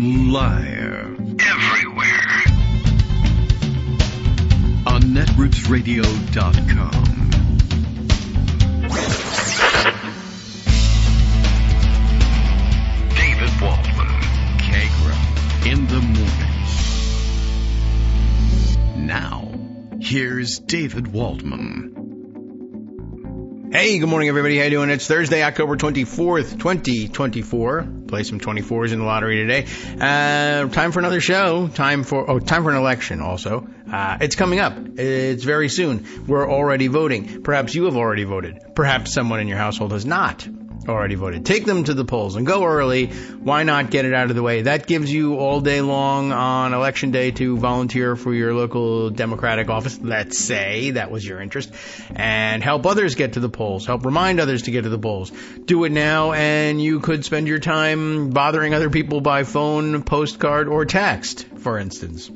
Liar. Everywhere. On netrootsradio.com. David Waldman. Kagro. In the morning. Now, here's David Waldman. Hey, good morning, everybody. How you doing? It's Thursday, October 24th, 2024. Play some 24s in the lottery today. Time for another show. Time for an election also. It's coming up. It's very soon. We're already voting. Perhaps you have already voted. Perhaps someone in your household has not already voted. Take them to the polls and go early. Why not get it out of the way? That gives you all day long on election day to volunteer for your local Democratic office. Let's say that was your interest, and help others get to the polls. Help remind others to get to the polls. Do it now, and you could spend your time bothering other people by phone, postcard, or text, for instance.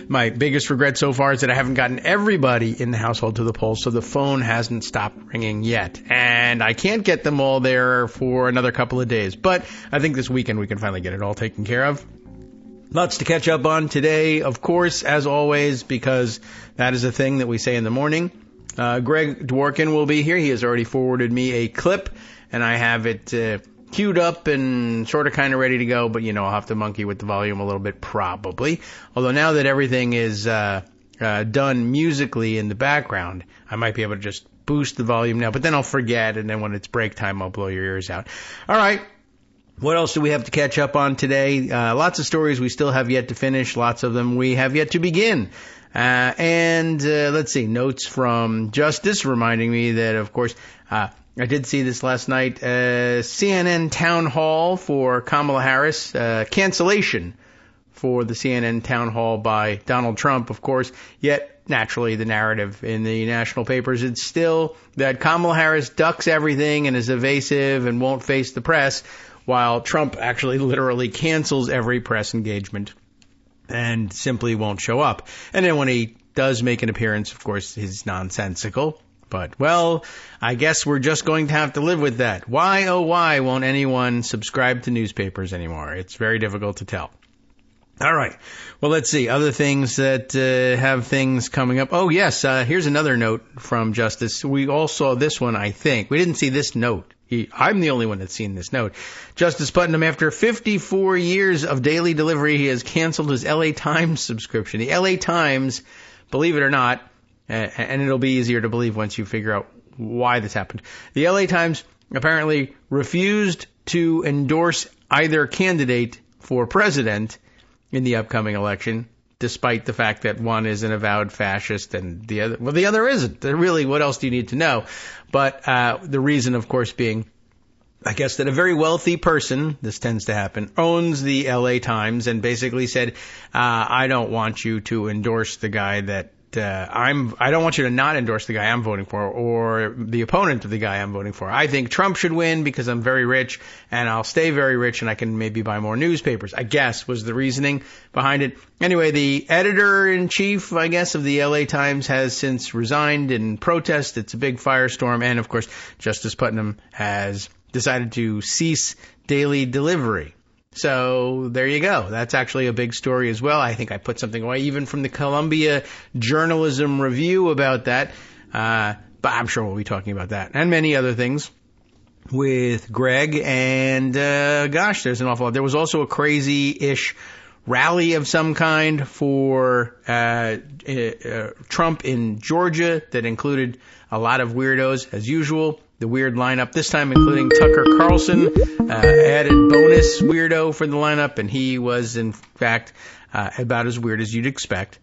My biggest regret so far is that I haven't gotten everybody in the household to the polls, so the phone hasn't stopped ringing yet. And I can't get them all there for another couple of days. But I think this weekend we can finally get it all taken care of. Lots to catch up on today, of course, as always, because that is a thing that we say in the morning. Greg Dworkin will be here. He has already forwarded me a clip, and I have it queued up and sort of kind of ready to go, but, I'll have to monkey with the volume a little bit probably. Although now that everything is done musically in the background, I might be able to just boost the volume now, but then I'll forget, and then when it's break time, I'll blow your ears out. All right. What else do we have to catch up on today? Lots of stories we still have yet to finish. Lots of them we have yet to begin. And let's see, notes from Justice reminding me that, of course, I did see this last night. CNN town hall for Kamala Harris. Cancellation for the CNN town hall by Donald Trump, of course. Yet, naturally, the narrative in the national papers is still that Kamala Harris ducks everything and is evasive and won't face the press, while Trump actually literally cancels every press engagement and simply won't show up. And then when he does make an appearance, of course, he's nonsensical. But, well, I guess we're just going to have to live with that. Why, oh why, won't anyone subscribe to newspapers anymore? It's very difficult to tell. All right. Well, let's see. Other things that have things coming up. Oh, yes. Here's another note from Justice. We all saw this one, I think. We didn't see this note. I'm the only one that's seen this note. Justice Putnam, after 54 years of daily delivery, he has canceled his LA Times subscription. The LA Times, believe it or not, and it'll be easier to believe once you figure out why this happened. The LA Times apparently refused to endorse either candidate for president in the upcoming election, despite the fact that one is an avowed fascist and the other isn't. Really, what else do you need to know? But the reason, of course, being, I guess, that a very wealthy person, this tends to happen, owns the LA Times and basically said, I don't want you to endorse the guy that I don't want you to not endorse the guy I'm voting for or the opponent of the guy I'm voting for. I think Trump should win because I'm very rich and I'll stay very rich and I can maybe buy more newspapers, I guess was the reasoning behind it. Anyway, the editor-in-chief, I guess, of the LA Times has since resigned in protest. It's a big firestorm. And, of course, Justice Putnam has decided to cease daily delivery. So there you go. That's actually a big story as well. I think I put something away even from the Columbia Journalism Review about that. But I'm sure we'll be talking about that and many other things with Greg. And gosh, there's an awful lot. There was also a crazy-ish rally of some kind for Trump in Georgia that included a lot of weirdos, as usual. The weird lineup, this time including Tucker Carlson, added bonus weirdo for the lineup, and he was, in fact, about as weird as you'd expect.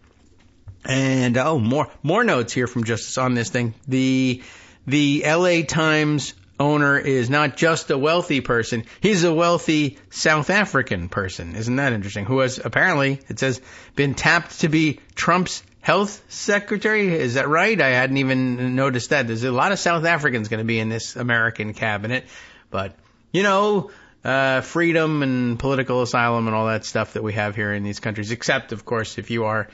And, more notes here from Justice on this thing. The LA Times owner is not just a wealthy person, he's a wealthy South African person. Isn't that interesting? Who has apparently, it says, been tapped to be Trump's health secretary. Is that right? I hadn't even noticed that. There's a lot of South Africans going to be in this American cabinet. But, freedom and political asylum and all that stuff that we have here in these countries, except, of course, if you are,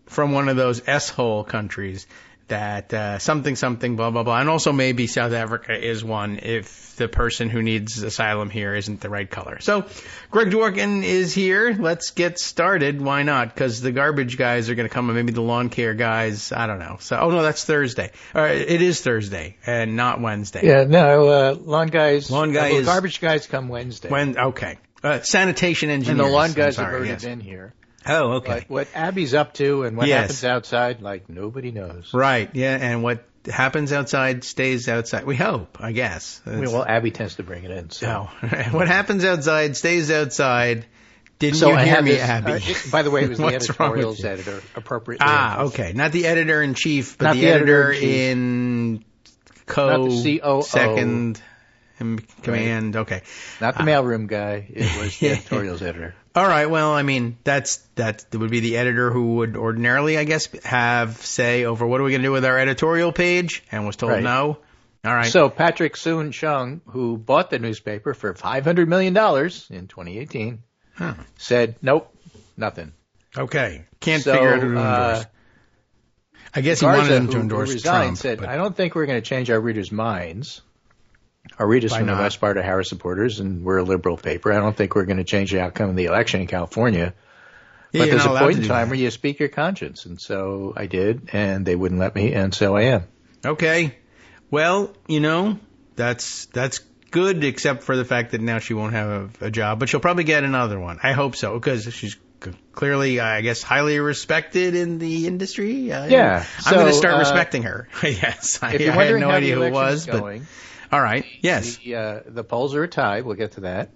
from one of those S-hole countries that something, blah, blah, blah. And also maybe South Africa is one if the person who needs asylum here isn't the right color. So Greg Dworkin is here. Let's get started. Why not? Because the garbage guys are going to come, and maybe the lawn care guys. I don't know. So, no, that's Thursday. It is Thursday and not Wednesday. Yeah, no, lawn guys. Is garbage guys come Wednesday. Okay. Sanitation engineers. And the lawn guys have already been here. Oh, okay. But what Abby's up to and what happens outside, like nobody knows. Right, yeah, and what happens outside stays outside. We hope, I guess. Well, Abby tends to bring it in. So. What happens outside stays outside. Didn't you hear me, Abby? By the way, it was the editorials editor, appropriately. Okay. Not the editor-in-chief, but the editor-in not the COO. Second in command. Right. Okay. Not the mailroom guy. It was the editorials editor. All right. Well, I mean, that would be the editor who would ordinarily, I guess, have say over what are we going to do with our editorial page, and was told no. All right. So Patrick Soon-Chung, who bought the newspaper for $500 million in 2018, said, nope, nothing. Okay. Can't figure out who to endorse. I guess he wanted him to endorse Trump. Said, I don't think we're going to change our readers' minds. Our readers from the West part are Harris supporters, and we're a liberal paper. I don't think we're going to change the outcome of the election in California. But there's a point in time where you speak your conscience. And so I did, and they wouldn't let me, and so I am. Okay. Well, that's good, except for the fact that now she won't have a job. But she'll probably get another one. I hope so, because she's clearly, I guess, highly respected in the industry. I'm going to start respecting her. Yes. I had no idea who it was, but... All right. Yes. The polls are a tie. We'll get to that.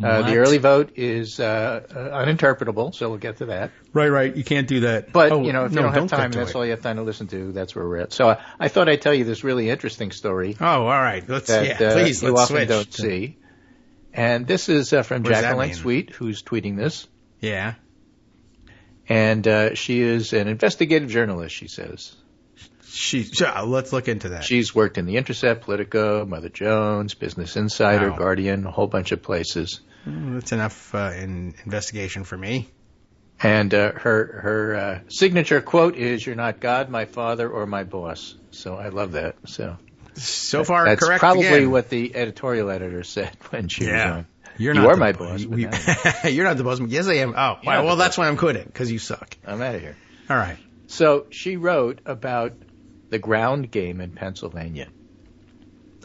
The early vote is uninterpretable, so we'll get to that. Right. You can't do that. But, if you don't have time, that's all you have time to listen to. That's where we're at. So I thought I'd tell you this really interesting story. Oh, all right. Please, you let's often switch. Don't see. And this is from Jacqueline Sweet, who's tweeting this. Yeah. And she is an investigative journalist, she says. Let's look into that. She's worked in The Intercept, Politico, Mother Jones, Business Insider, Guardian, a whole bunch of places. That's enough in investigation for me. And her signature quote is, "You're not God, my father, or my boss." So I love that. So far, that's correct. That's probably again. what the editorial editor said when she was on. You are my boss. You're not the boss. Yes, I am. Oh, well, that's why I'm quitting, because you suck. I'm out of here. All right. So she wrote about the ground game in Pennsylvania.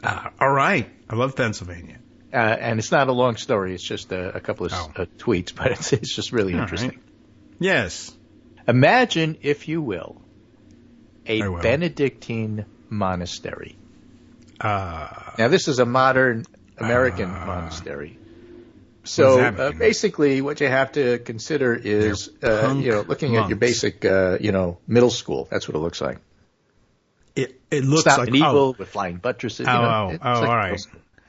All right. I love Pennsylvania. And it's not a long story. It's just a couple of tweets, but it's just really interesting. Right. Yes. Imagine, if you will, a Benedictine monastery. Now, this is a modern American monastery. So basically, what you have to consider is, looking at your basic, middle school. That's what it looks like. It looks like medieval with flying buttresses. All right.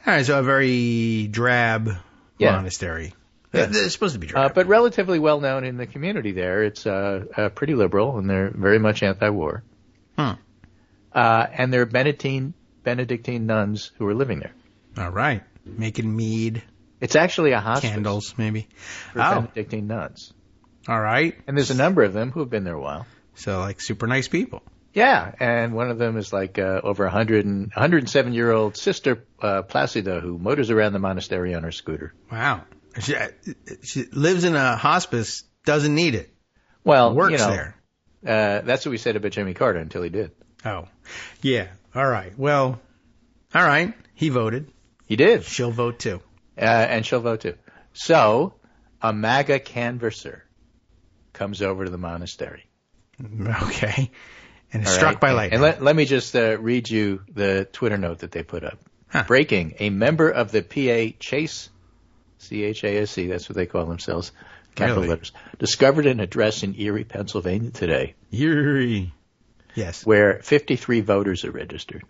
All right, so a very drab monastery. Yeah. It's supposed to be drab. But relatively well known in the community there. It's pretty liberal, and they're very much anti-war. And there are Benedictine nuns who are living there. All right. Making mead. It's actually a hospice. Candles, maybe. For Benedictine nuns. All right. And there's a number of them who have been there a while. So, like, super nice people. Yeah, and one of them is like over 107-year-old Sister Placida, who motors around the monastery on her scooter. Wow. She lives in a hospice, doesn't need it. Well, works there. That's what we said about Jimmy Carter until he did. Oh, yeah. All right. Well, all right. He voted. He did. She'll vote too. And she'll vote too. So, a MAGA canvasser comes over to the monastery. Okay. And is struck by lightning. And let me just read you the Twitter note that they put up. Breaking. A member of the PA Chase, C-H-A-S-E, that's what they call themselves, capital letters, discovered an address in Erie, Pennsylvania today. Erie. Yes. Where 53 voters are registered.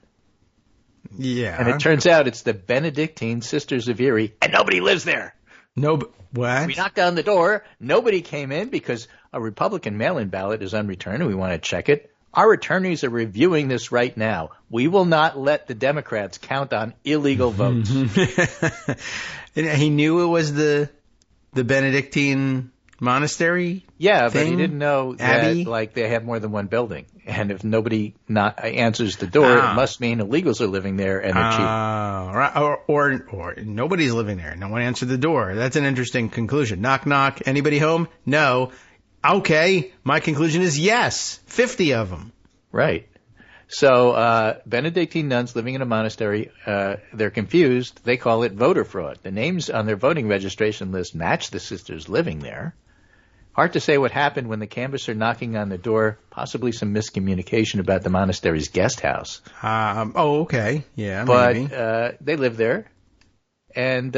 Yeah. And it turns out it's the Benedictine Sisters of Erie, and nobody lives there. What? We knocked on the door. Nobody came in because a Republican mail-in ballot is unreturned, and we want to check it. Our attorneys are reviewing this right now. We will not let the Democrats count on illegal votes. And he knew it was the Benedictine monastery? Yeah, thing? but he didn't know Abbey? that, like, they have more than one building. And if nobody not answers the door, it must mean illegals are living there and they're cheap. Right. Or nobody's living there. No one answered the door. That's an interesting conclusion. Knock, knock. Anybody home? No. Okay. My conclusion is yes. 50 of them. Right. So Benedictine nuns living in a monastery, they're confused. They call it voter fraud. The names on their voting registration list match the sisters living there. Hard to say what happened when the canvasser knocking on the door, possibly some miscommunication about the monastery's guest house. Okay. Yeah, but maybe. They live there. And,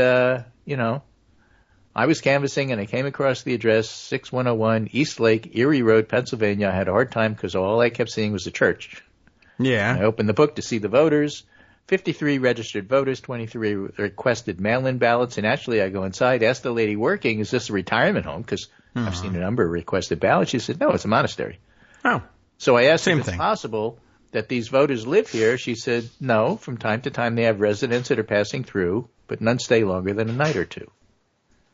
I was canvassing and I came across the address 6101 East Lake, Erie Road, Pennsylvania. I had a hard time because all I kept seeing was the church. Yeah. I opened the book to see the voters. 53 registered voters, 23 requested mail-in ballots. And actually, I go inside, ask the lady working, is this a retirement home? Because I've seen a number of requested ballots. She said, no, it's a monastery. Oh. So I asked Same if it's thing. possible that these voters live here. She said, no, from time to time they have residents that are passing through, but none stay longer than a night or two.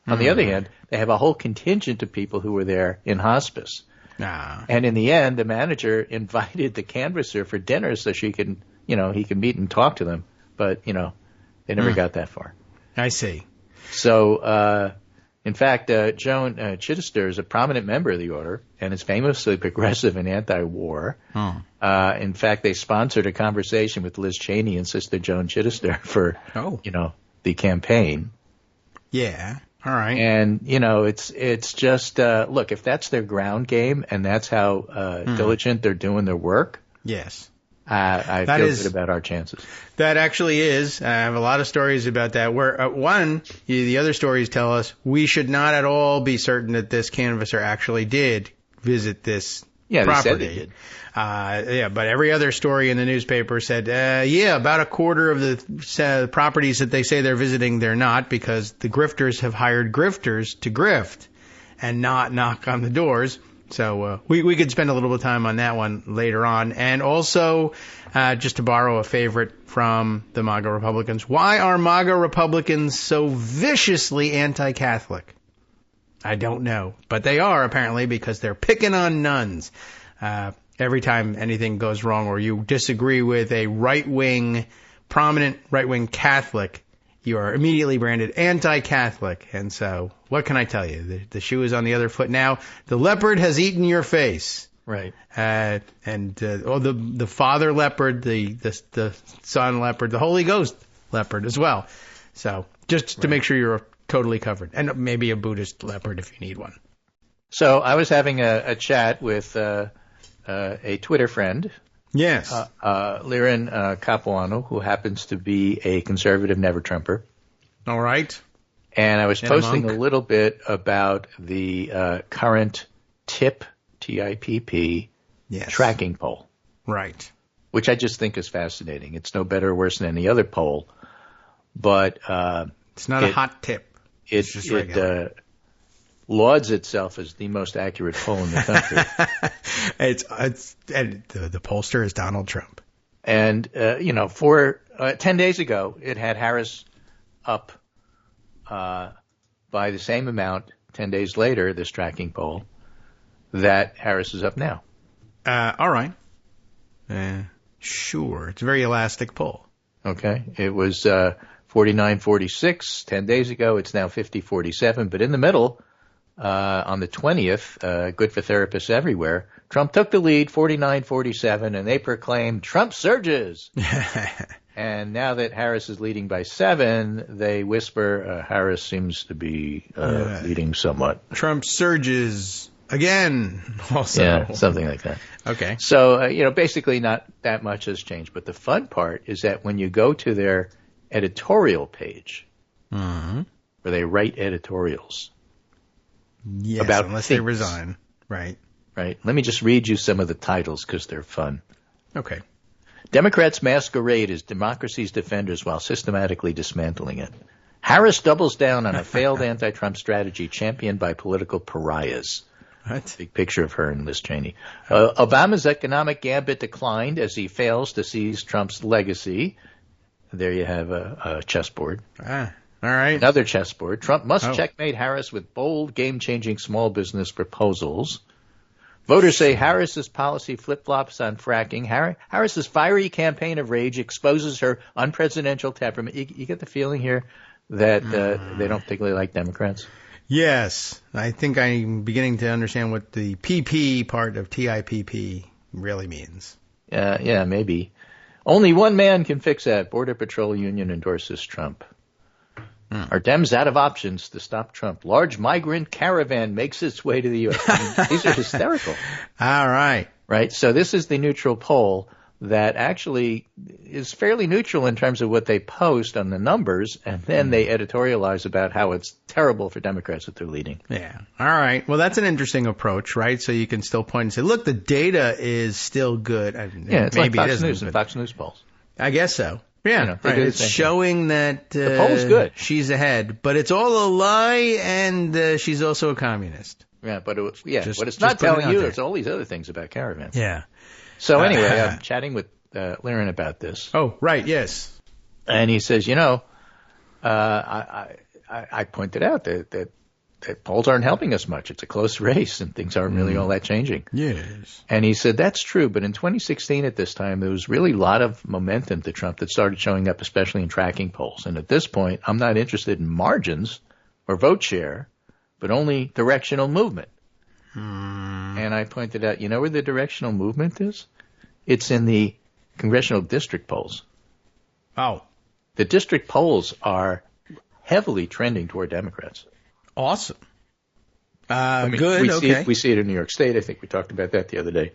On the other hand, they have a whole contingent of people who were there in hospice. And in the end, the manager invited the canvasser for dinner so she can, he can meet and talk to them. But, they never got that far. I see. So, in fact, Joan Chittister is a prominent member of the order and is famously progressive and anti-war. In fact, they sponsored a conversation with Liz Cheney and Sister Joan Chittister for, the campaign. Yeah. All right. And, it's just, look, if that's their ground game and that's how diligent they're doing their work. Yes. I feel good about our chances. That actually is. I have a lot of stories about that. Where the other stories tell us we should not at all be certain that this canvasser actually did visit this property. They said they did. But every other story in the newspaper said, about a quarter of the properties that they say they're visiting, they're not, because the grifters have hired grifters to grift and not knock on the doors. So we could spend a little bit of time on that one later on. And also, just to borrow a favorite from the MAGA Republicans, why are MAGA Republicans so viciously anti-Catholic? I don't know. But they are, apparently, because they're picking on nuns. Every time anything goes wrong or you disagree with a prominent right-wing Catholic, you are immediately branded anti-Catholic. And so, what can I tell you? The shoe is on the other foot now. The leopard has eaten your face. Right. The father leopard, the son leopard, the Holy Ghost leopard as well. So, just to make sure you're totally covered. And maybe a Buddhist leopard if you need one. So, I was having a chat with a Twitter friend. Yes. Liren Capuano, who happens to be a conservative never-Trumper. All right. And I was posting a little bit about the current TIP, T-I-P-P, tracking poll. Right. Which I just think is fascinating. It's no better or worse than any other poll. But it's not a hot tip. It's just regular. Lauds itself as the most accurate poll in the country. The pollster is Donald Trump. And, for 10 days ago, it had Harris up by the same amount 10 days later, this tracking poll, that Harris is up now. All right. Sure. It's a very elastic poll. Okay. It was 49-46 10 days ago. It's now 50-47. But in the middle, on the 20th, good for therapists everywhere, Trump took the lead 49-47, and they proclaimed Trump surges. And now that Harris is leading by 7, they whisper Harris seems to be leading somewhat. Trump surges again also. Yeah, something like that. Okay. So, basically not that much has changed. But the fun part is that when you go to their editorial page, where they write editorials, yes, about unless things. They resign. Right. Right. Let me just read you some of the titles because they're fun. Okay. Democrats masquerade as democracy's defenders while systematically dismantling it. Harris doubles down on a failed anti-Trump strategy championed by political pariahs. What? Big picture of her and Liz Cheney. Obama's economic gambit declined as he fails to seize Trump's legacy. There you have a chessboard. All right. Another chessboard. Trump must checkmate Harris with bold, game-changing small business proposals. Voters say Harris's policy flip-flops on fracking. Harris's fiery campaign of rage exposes her unpresidential temperament. You get the feeling here that they don't particularly like Democrats? Yes. I think I'm beginning to understand what the PP part of TIPP really means. Yeah, maybe. Only one man can fix that. Border Patrol Union endorses Trump. Are Dems out of options to stop Trump? Large migrant caravan makes its way to the U.S. I mean, these are hysterical. All right. Right. So this is the neutral poll that actually is fairly neutral in terms of what they post on the numbers, and then they editorialize about how it's terrible for Democrats that they're leading. Yeah. All right. Well, that's an interesting approach, right? So you can still point and say, look, the data is still good. It's maybe like Fox News and Fox News polls. I guess so. Yeah, right. It's showing that the poll's good. She's ahead, but it's all a lie, and she's also a communist. Yeah, but it's not telling you. It's all these other things about caravans. Yeah. So anyway, I'm chatting with Liren about this. Oh, right. Yes. And he says, I pointed out that polls aren't helping us much. It's a close race, and things aren't really all that changing. Yes. And he said, that's true, but in 2016 at this time, there was really a lot of momentum to Trump that started showing up, especially in tracking polls. And at this point, I'm not interested in margins or vote share, but only directional movement. And I pointed out, you know where the directional movement is? It's in the congressional district polls. Oh. The district polls are heavily trending toward Democrats. Awesome. Good. Okay. We see it in New York State. I think we talked about that the other day.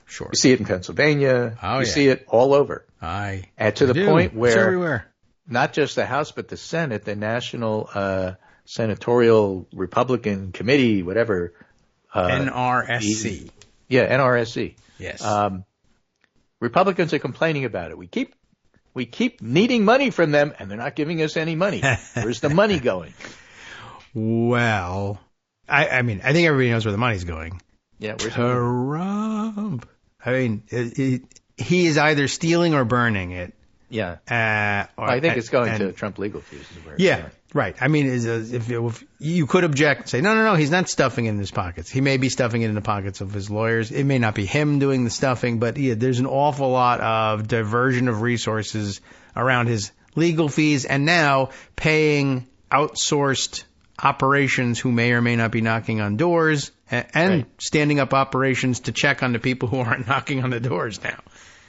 Sure. We see it in Pennsylvania. We see it all over. To the point where it's everywhere. Not just the House, but the Senate, the National Senatorial Republican Committee, whatever. NRSC. NRSC. Yes. Republicans are complaining about it. We keep needing money from them, and they're not giving us any money. Where's the money going? Well, I mean, I think everybody knows where the money's going. Yeah, where's Trump. I mean, he is either stealing or burning it. Yeah. I think it's going to Trump legal fees. Yeah, right. I mean, if you could object and say, no, he's not stuffing it in his pockets. He may be stuffing it in the pockets of his lawyers. It may not be him doing the stuffing, but there's an awful lot of diversion of resources around his legal fees and now paying outsourced operations who may or may not be knocking on doors and standing up operations to check on the people who aren't knocking on the doors now.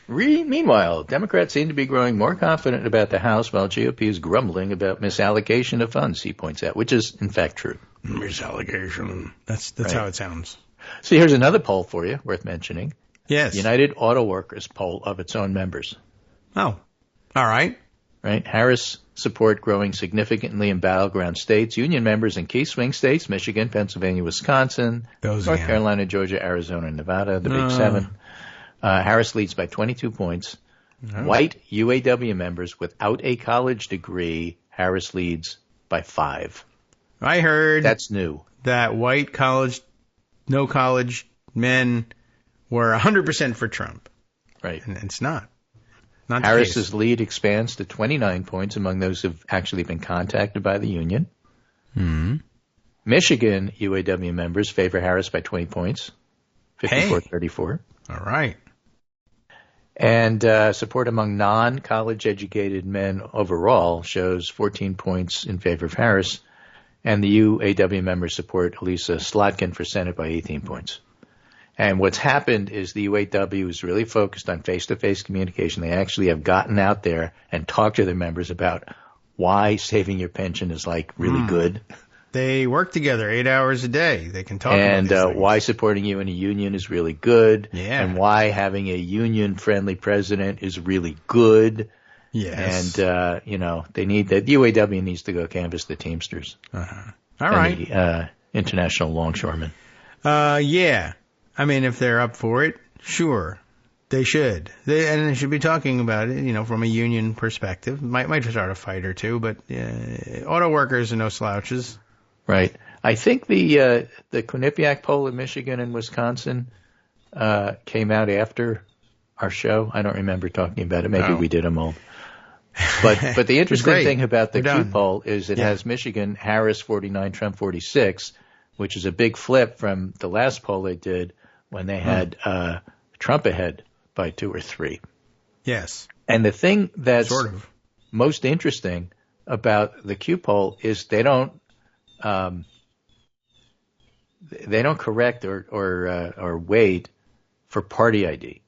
Meanwhile, Democrats seem to be growing more confident about the House while GOP is grumbling about misallocation of funds, he points out, which is, in fact, true. Misallocation. That's how it sounds. So here's another poll for you worth mentioning. Yes. United Auto Workers poll of its own members. Oh, all right. Right. Harris support growing significantly in battleground states. Union members in key swing states, Michigan, Pennsylvania, Wisconsin, North Carolina, Georgia, Arizona, and Nevada, the Big Seven. Harris leads by 22 points. White UAW members without a college degree, Harris leads by 5. I heard that's new. That white no college men were 100% for Trump. Right. And it's not. Harris's lead expands to 29 points among those who've actually been contacted by the union. Mm-hmm. Michigan UAW members favor Harris by 20 points, 54-34. All right. And support among non-college educated men overall shows 14 points in favor of Harris. And the UAW members support Elisa Slotkin for Senate by 18 points. And what's happened is the UAW is really focused on face-to-face communication. They actually have gotten out there and talked to their members about why saving your pension is really good. They work together 8 hours a day. They can talk and about these things. Why supporting you in a union is really good. Yeah. And why having a union-friendly president is really good. Yes. And, they need that. The UAW needs to go canvass the Teamsters. Uh-huh. All right. The international longshoremen. Yeah. I mean, if they're up for it, sure. They should. And they should be talking about it, from a union perspective. Might start a fight or two, but auto workers are no slouches. Right. I think the Quinnipiac poll in Michigan and Wisconsin came out after our show. I don't remember talking about it. Maybe we did them all. But the interesting thing about the Q poll is it has Michigan, Harris 49, Trump 46, which is a big flip from the last poll they did when they had Trump ahead by 2 or 3. Yes. And the thing that's most interesting about the Q poll is they don't correct or weight for party ID.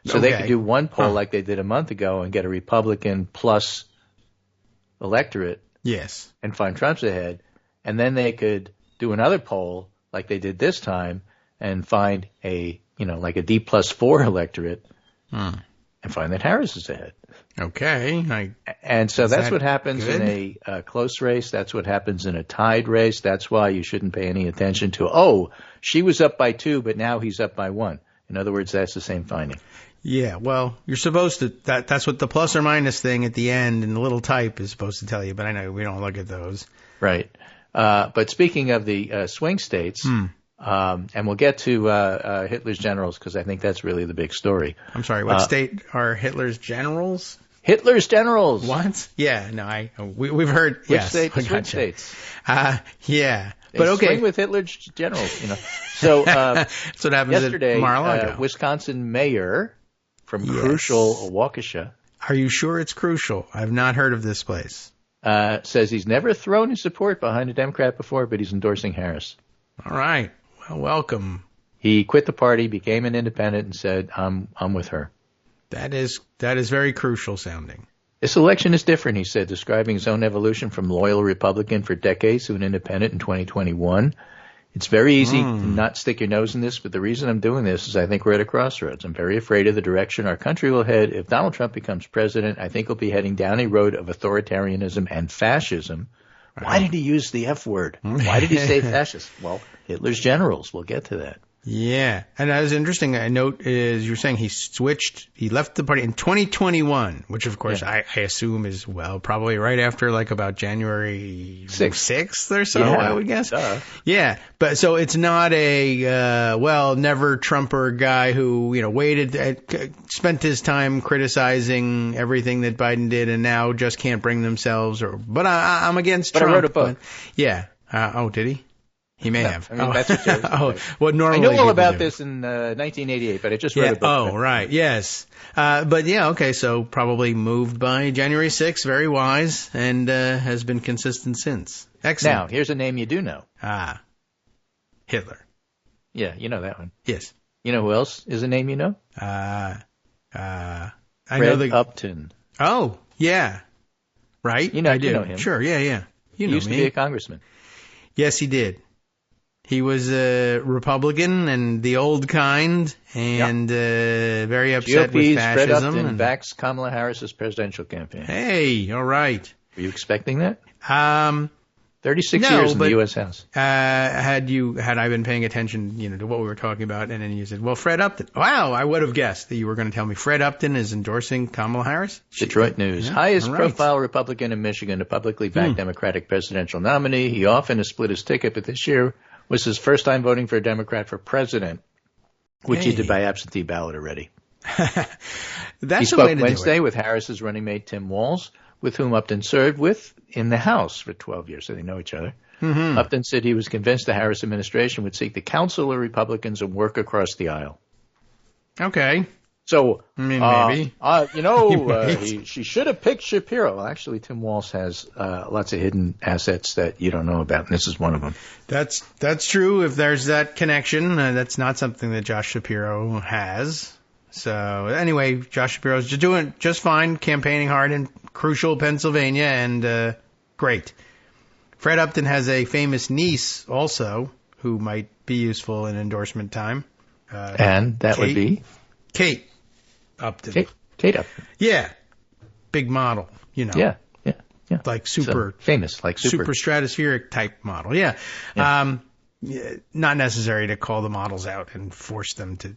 So they could do one poll like they did a month ago and get a Republican plus electorate. Yes. And find Trump's ahead. And then they could do another poll like they did this time and find like a D plus 4 electorate and find that Harris is ahead. Okay. And so that's what happens in a close race. That's what happens in a tied race. That's why you shouldn't pay any attention to, she was up by 2, but now he's up by 1. In other words, that's the same finding. Yeah, well, you're supposed to, that's what the plus or minus thing at the end in the little type is supposed to tell you, but I know we don't look at those. Right. But speaking of the swing states, and we'll get to Hitler's generals because I think that's really the big story. I'm sorry, what state are Hitler's generals? Hitler's generals. What? Yeah, no, we've heard. Which yes, state? The swing states. Yeah. But okay. Swing with Hitler's generals, So that's what happens yesterday, at Mar-a-Lago. Wisconsin mayor from Crucial, Waukesha. Are you sure it's Crucial? I've not heard of this place. Says he's never thrown his support behind a Democrat before, but he's endorsing Harris. All right. Well, welcome. He quit the party, became an independent, and said, I'm with her. That is very crucial sounding. This election is different, he said, describing his own evolution from loyal Republican for decades to an independent in 2021. It's very easy to not stick your nose in this, but the reason I'm doing this is I think we're at a crossroads. I'm very afraid of the direction our country will head. If Donald Trump becomes president, I think we'll be heading down a road of authoritarianism and fascism. Right. Why did he use the F word? Why did he say fascist? Well, Hitler's generals. We'll get to that. Yeah. And that was interesting. I note is you were saying he left the party in 2021, which of course I assume is, probably right after like about January 6th or so, I would guess. Yeah. But so it's not a, never Trumper guy who, waited, spent his time criticizing everything that Biden did and now just can't bring themselves but I'm against Trump. I wrote a book. Yeah. Did he? He may have. I mean, that's what what normally I knew all about this in 1988, but I just wrote a book. Oh, right. Yes. But yeah, okay. So probably moved by January 6th. Very wise and has been consistent since. Excellent. Now, here's a name you do know. Hitler. Yeah, you know that one. Yes. You know who else is a name you know? I know Upton. Oh, yeah. Right? I do. You know him. Sure, yeah. He used to be a congressman. Yes, he did. He was a Republican and the old kind and very upset GOP's with fascism. Fred Upton backs Kamala Harris's presidential campaign. Hey, all right. Were you expecting that? 36 years in the U.S. House. Had I been paying attention, to what we were talking about, and then you said, well, Fred Upton. Wow, I would have guessed that you were going to tell me Fred Upton is endorsing Kamala Harris. Detroit News. Yeah, highest profile Republican in Michigan, a publicly backed Democratic presidential nominee. He often has split his ticket, but this year was his first time voting for a Democrat for president, which he did by absentee ballot already. He spoke Wednesday with Harris's running mate Tim Walz, with whom Upton served in the House for 12 years, so they know each other. Mm-hmm. Upton said he was convinced the Harris administration would seek the counsel of Republicans and work across the aisle. Okay. So, maybe. She should have picked Shapiro. Well, actually, Tim Walz has lots of hidden assets that you don't know about, and this is one of them. That's true. If there's that connection, that's not something that Josh Shapiro has. So anyway, Josh Shapiro's doing just fine, campaigning hard in Crucial, Pennsylvania, and great. Fred Upton has a famous niece also who might be useful in endorsement time. And that would be? Kate Upton. Kate Upton. Yeah. Big model, Yeah. Like super famous, like super stratospheric type model. Yeah. Not necessary to call the models out and force them to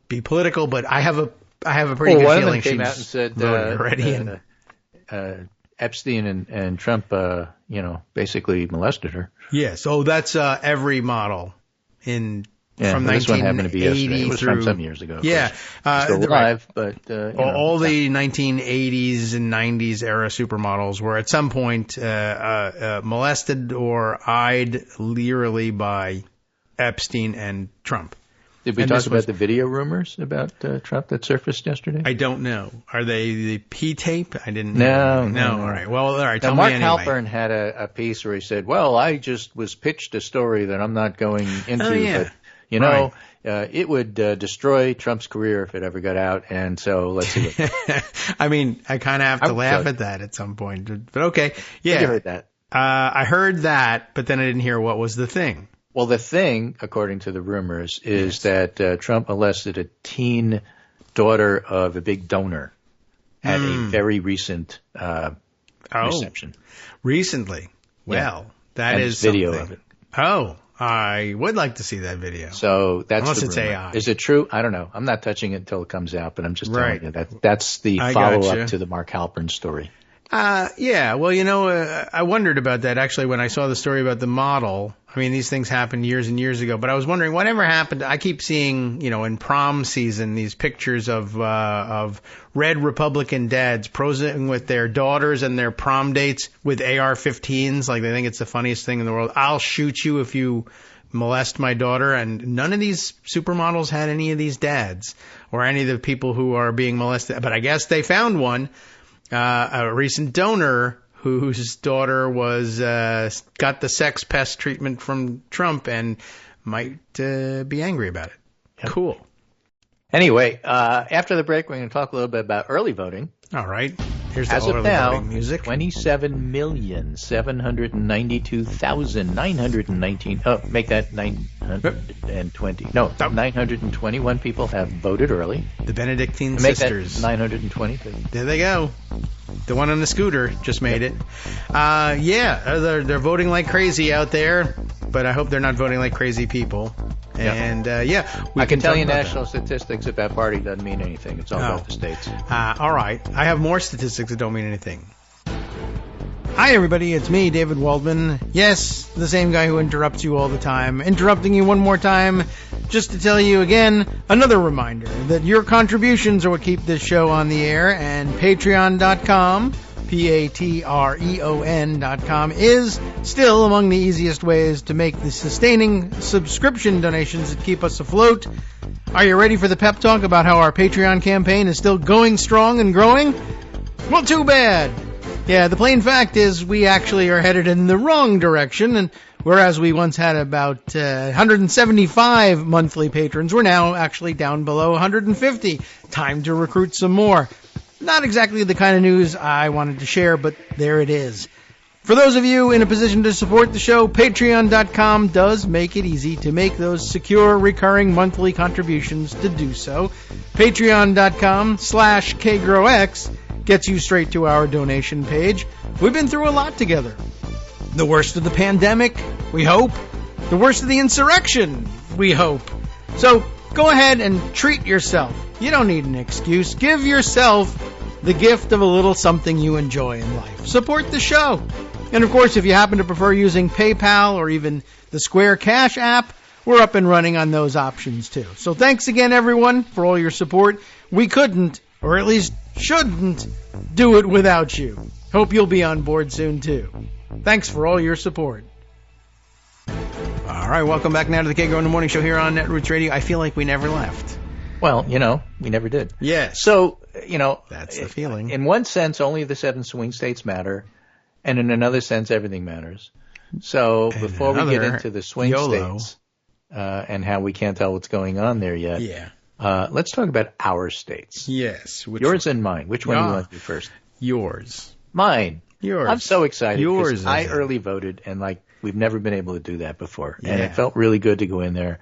be political, but I have a pretty good feeling she came out and said already. Epstein and Trump, basically molested her. Yeah. So that's every model in from 1980 this one happened to be yesterday. It was from some years ago. Yeah. Still alive, but all the 1980s and 90s era supermodels were at some point molested or eyed leerily by Epstein and Trump. Did we talk about the video rumors about Trump that surfaced yesterday? I don't know. Are they the P-tape? I didn't know. No. All right. Well, all right. Tell Mark me anyway. Halpern had a piece where he said, well, I just was pitched a story that I'm not going into, but, it would destroy Trump's career if it ever got out, and so let's see what I mean, I kind of have to laugh at that at some point, but okay. Yeah. You heard that. I heard that, but then I didn't hear what was the thing. Well, the thing, according to the rumors, is that Trump molested a teen daughter of a big donor at a very recent reception. Recently? Well, that is video of it. Oh, I would like to see that video. So that's unless the it's rumor. AI. Is it true? I don't know. I'm not touching it until it comes out, but I'm just telling you that's the follow-up to the Mark Halpern story. Yeah. Well, I wondered about that actually when I saw the story about the model. I mean, these things happened years and years ago, but I was wondering whatever happened. I keep seeing, in prom season, these pictures of red Republican dads posing with their daughters and their prom dates with AR-15s. Like they think it's the funniest thing in the world. I'll shoot you if you molest my daughter. And none of these supermodels had any of these dads or any of the people who are being molested. But I guess they found one. A recent donor whose daughter was got the sex pest treatment from Trump and might be angry about it. Yep. Cool. Anyway, after the break, we're going to talk a little bit about early voting. All right. Here's the As of early now, voting music. 27,792,919. Oh, make that 920. No, 921 people have voted early. The Benedictine make sisters. That 920. There they go. The one on the scooter just made it. They're voting like crazy out there, but I hope they're not voting like crazy people. And, I can tell you national statistics about party doesn't mean anything. It's all about the states. All right. I have more statistics that don't mean anything. Hi, everybody. It's me, David Waldman. Yes, the same guy who interrupts you all the time. Interrupting you one more time just to tell you again, another reminder that your contributions are what keep this show on the air, and Patreon.com, Patreon.com, is still among the easiest ways to make the sustaining subscription donations that keep us afloat. Are you ready for the pep talk about how our Patreon campaign is still going strong and growing? Well, too bad. Yeah, the plain fact is we actually are headed in the wrong direction, and whereas we once had about 175 monthly patrons, we're now actually down below 150. Time to recruit some more. Not exactly the kind of news I wanted to share, but there it is. For those of you in a position to support the show, Patreon.com does make it easy to make those secure, recurring monthly contributions to do so. Patreon.com/KagroX gets you straight to our donation page. We've been through a lot together. The worst of the pandemic, we hope. The worst of the insurrection, we hope. So go ahead and treat yourself. You don't need an excuse. Give yourself the gift of a little something you enjoy in life. Support the show. And of course, if you happen to prefer using PayPal or even the Square Cash app, we're up and running on those options too. So thanks again, everyone, for all your support. We couldn't, or at least shouldn't, do it without you. Hope you'll be on board soon too. Thanks for all your support. All right, welcome back now to the Kagro in the Morning Show here on Netroots Radio. I feel like we never left. Well, we never did. Yes. So, that's the feeling. In one sense, only the 7 swing states matter, and in another sense, everything matters. So before we get into the swing states and how we can't tell what's going on there yet, let's talk about our states. Yes. Yours and mine. Which one do you want to do first? Yours. Mine. Yours. I'm so excited. Yours. I early voted, and we've never been able to do that before. Yeah. And it felt really good to go in there.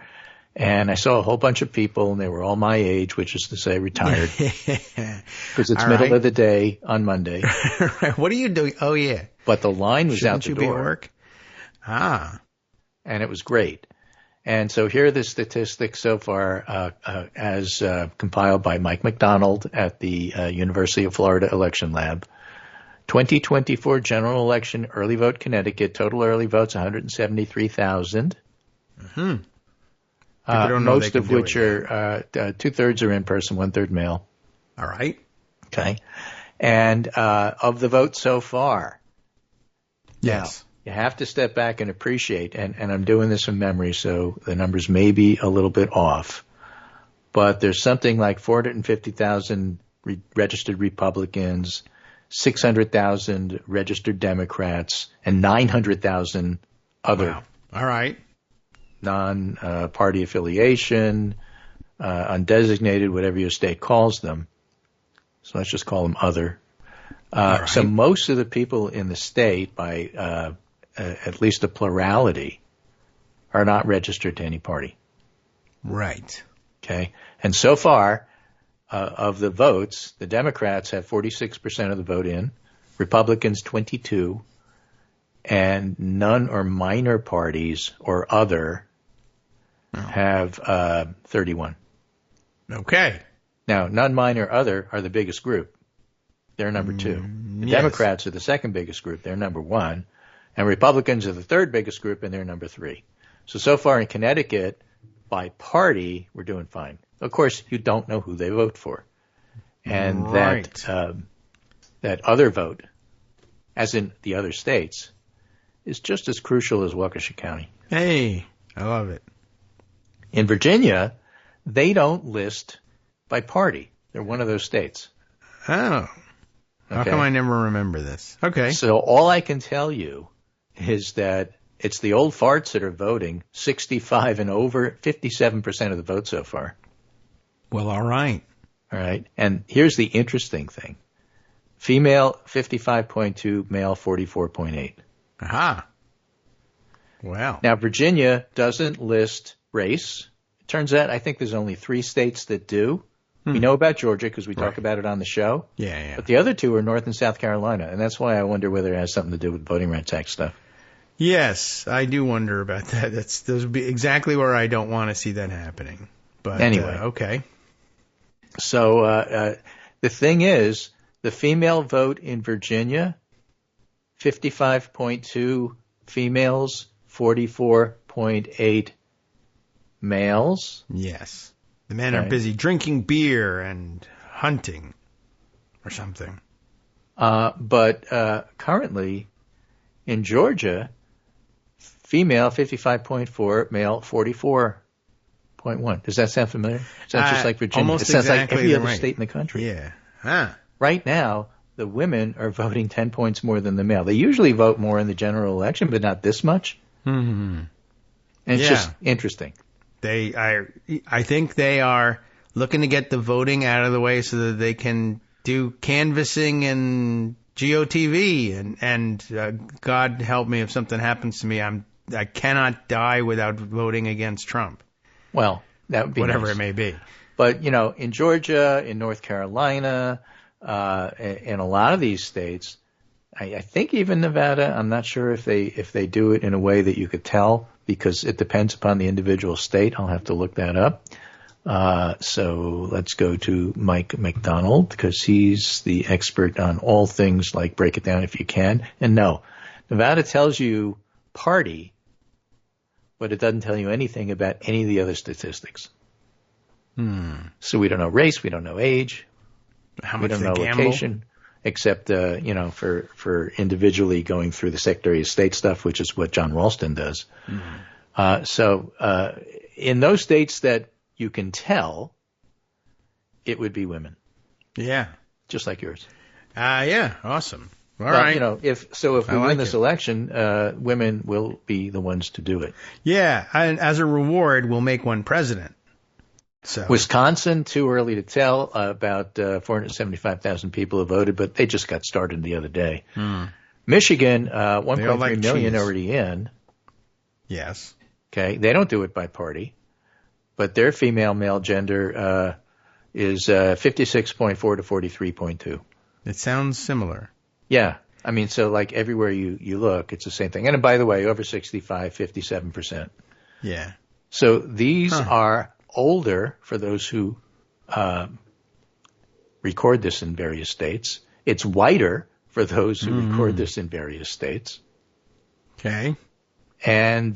And I saw a whole bunch of people, and they were all my age, which is to say retired. Because it's middle of the day on Monday. What are you doing? Oh, yeah. But the line was out the door. Shouldn't you be at work? And it was great. And so here are the statistics so far as compiled by Mike McDonald at the University of Florida Election Lab. 2024 general election, early vote Connecticut, total early votes 173,000. Most of which are 2/3 are in person, 1/3 mail. All right. Okay. And of the vote so far, yes, now, you have to step back and appreciate, and I'm doing this from memory, so the numbers may be a little bit off, but there's something like 450,000 registered Republicans, 600,000 registered Democrats, and 900,000 other. Wow. All right. Non-party affiliation, undesignated, whatever your state calls them. So let's just call them other. Right. So most of the people in the state, by at least a plurality, are not registered to any party. Right. Okay. And so far, of the votes, the Democrats have 46% of the vote in, Republicans 22%, and none or minor parties or other have 31%. Okay. Now, none, minor, other are the biggest group. They're number 2. The Democrats are the second biggest group. They're number 1. And Republicans are the third biggest group, and they're number 3. So far in Connecticut, by party, we're doing fine. Of course, you don't know who they vote for. And that other vote, as in the other states, is just as crucial as Waukesha County. Hey, I love it. In Virginia, they don't list by party. They're one of those states. Oh. How come I never remember this? Okay. So all I can tell you is that it's the old farts that are voting, 65 and over, 57% of the vote so far. Well, all right. All right. And here's the interesting thing. Female, 55.2, male, 44.8. Aha. Wow. Now, Virginia doesn't list race. It turns out I think there's only 3 states that do. We know about Georgia because we talk about it on the show. Yeah. But the other 2 are North and South Carolina, and that's why I wonder whether it has something to do with voting rights act stuff. Yes, I do wonder about that. Those would be exactly where I don't want to see that happening. But anyway, okay. So the thing is, the female vote in Virginia, 55.2 females, 44.8 males. Yes. The men are busy drinking beer and hunting or something. But currently in Georgia, female 55.4, male 44.1. Does that sound familiar? Sounds just like Virginia. Almost it sounds exactly like every other state in the country. Yeah. Huh. Right now, the women are voting 10 points more than the male. They usually vote more in the general election, but not this much. Mm-hmm. And it's just interesting. I think they are looking to get the voting out of the way so that they can do canvassing and GOTV and God help me if something happens to me. I cannot die without voting against Trump. Well, that would be whatever nice. It may be. But in Georgia, in North Carolina, in a lot of these states, I think even Nevada, I'm not sure if they do it in a way that you could tell, because it depends upon the individual state. I'll have to look that up. So let's go to Mike McDonald, because he's the expert on all things like break it down if you can. And no, Nevada tells you party, but it doesn't tell you anything about any of the other statistics. So we don't know race, we don't know age, how we much don't know gamble? Location, except for individually going through the Secretary of State stuff, which is what John Ralston does. So in those states that you can tell, it would be women. Yeah, just like yours. Yeah, awesome. All right. If we win this election, women will be the ones to do it. Yeah, and as a reward, we'll make one president. So Wisconsin, too early to tell. About 475,000 people have voted, but they just got started the other day. Michigan, 1.3 million already in. Yes. Okay, they don't do it by party, but their female-male gender is 56.4 to 43.2. It sounds similar. Yeah. I mean, so like everywhere you look, it's the same thing. And by the way, over 65, 57%. Yeah. So these are older for those who record this in various states. It's whiter for those who record this in various states. Okay. and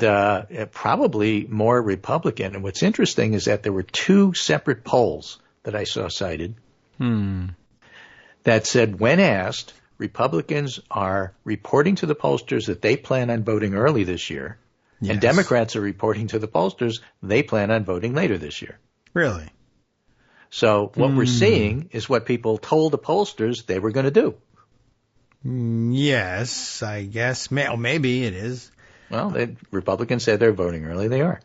probably more Republican. And what's interesting is that there were two separate polls that I saw cited that said, when asked, Republicans are reporting to the pollsters that they plan on voting early this year, and Democrats are reporting to the pollsters they plan on voting later this year. Really? So what we're seeing is what people told the pollsters they were going to do. Yes, I guess. Maybe it is. Well, the Republicans said they're voting early. They are.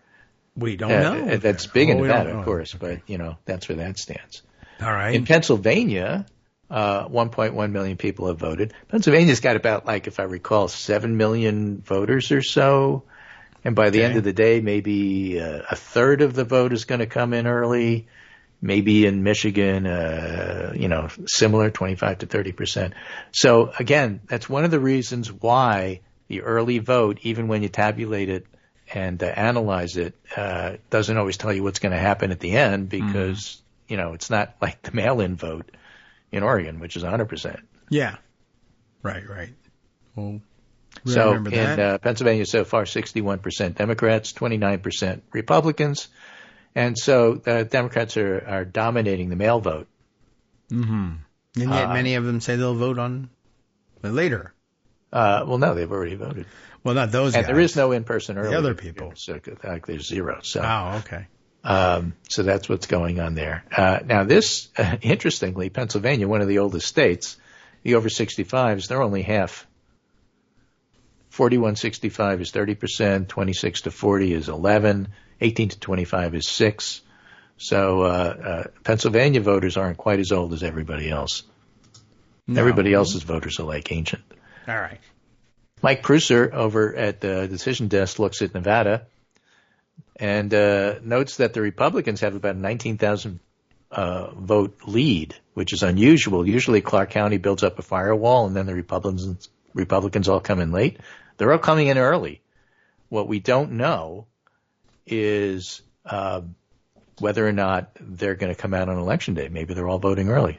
We don't know. That's big in Nevada, of course, but, that's where that stands. All right. In Pennsylvania, 1.1 million people have voted. Pennsylvania's got about, if I recall, 7 million voters or so. And by the end of the day, maybe a third of the vote is going to come in early. Maybe in Michigan, similar, 25 to 30%. So again, that's one of the reasons why the early vote, even when you tabulate it and analyze it, doesn't always tell you what's going to happen at the end because, it's not like the mail-in vote in Oregon, which is 100%. Yeah. Right. Well, so in Pennsylvania so far, 61% Democrats, 29% Republicans. And so the Democrats are dominating the mail vote. Mm-hmm. And yet many of them say they'll vote on later. Well, no, they've already voted. Well, not those guys. And there is no in-person early. The other people. So there's zero. So. Oh, okay. So that's what's going on there. Now this, interestingly, Pennsylvania, one of the oldest states, the over 65s, they're only half. 41-65 is 30%, 26 to 40 is 11, 18 to 25 is 6. So Pennsylvania voters aren't quite as old as everybody else. No. Everybody else's voters are ancient. All right. Mike Prusser over at the decision desk looks at Nevada and notes that the Republicans have about a 19,000 vote lead, which is unusual. Usually Clark County builds up a firewall and then the Republicans all come in late. They're all coming in early. What we don't know is whether or not they're going to come out on Election Day. Maybe they're all voting early.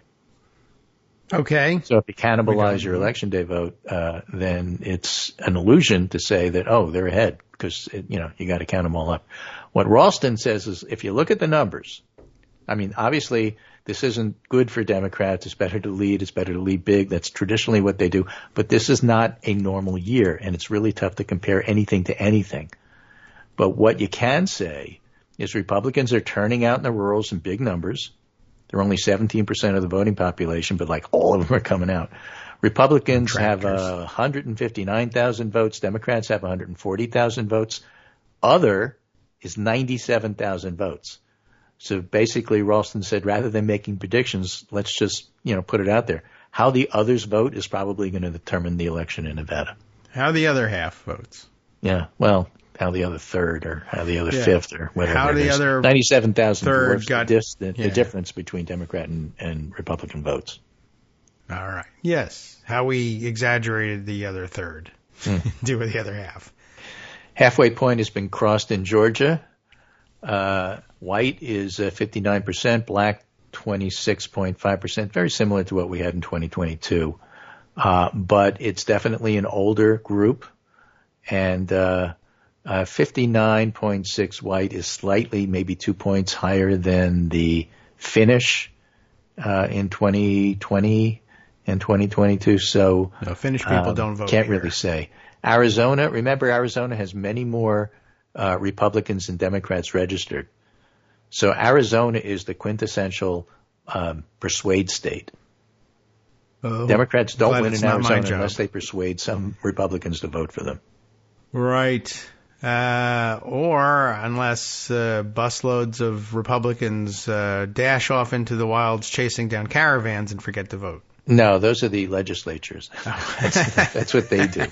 Okay. So if you cannibalize your Election Day vote, then it's an illusion to say that, they're ahead because, you got to count them all up. What Ralston says is if you look at the numbers, obviously this isn't good for Democrats. It's better to lead. It's better to lead big. That's traditionally what they do. But this is not a normal year, and it's really tough to compare anything to anything. But what you can say is Republicans are turning out in the rurals in big numbers. They're only 17% of the voting population, but all of them are coming out. Republicans have 159,000 votes. Democrats have 140,000 votes. Other is 97,000 votes. So basically, Ralston said, rather than making predictions, let's just, put it out there. How the others vote is probably going to determine the election in Nevada. How the other half votes. Yeah, well, how the other third or how the other fifth or whatever. How the other 97,000 third got the difference between Democrat and Republican votes. All right. Yes. How we exaggerated the other third. Do with the other half. Halfway point has been crossed in Georgia. White is 59%, black 26.5%, very similar to what we had in 2022. But it's definitely an older group, and 59.6 white is slightly, maybe 2 points higher than the finish in 2020 and 2022. So Finnish people don't vote. Can't really say. Arizona, remember, Arizona has many more Republicans and Democrats registered. So Arizona is the quintessential persuade state. Democrats don't win in Arizona unless they persuade some Republicans to vote for them. Right. Or unless busloads of Republicans dash off into the wilds chasing down caravans and forget to vote. No, those are the legislatures. That's what they do.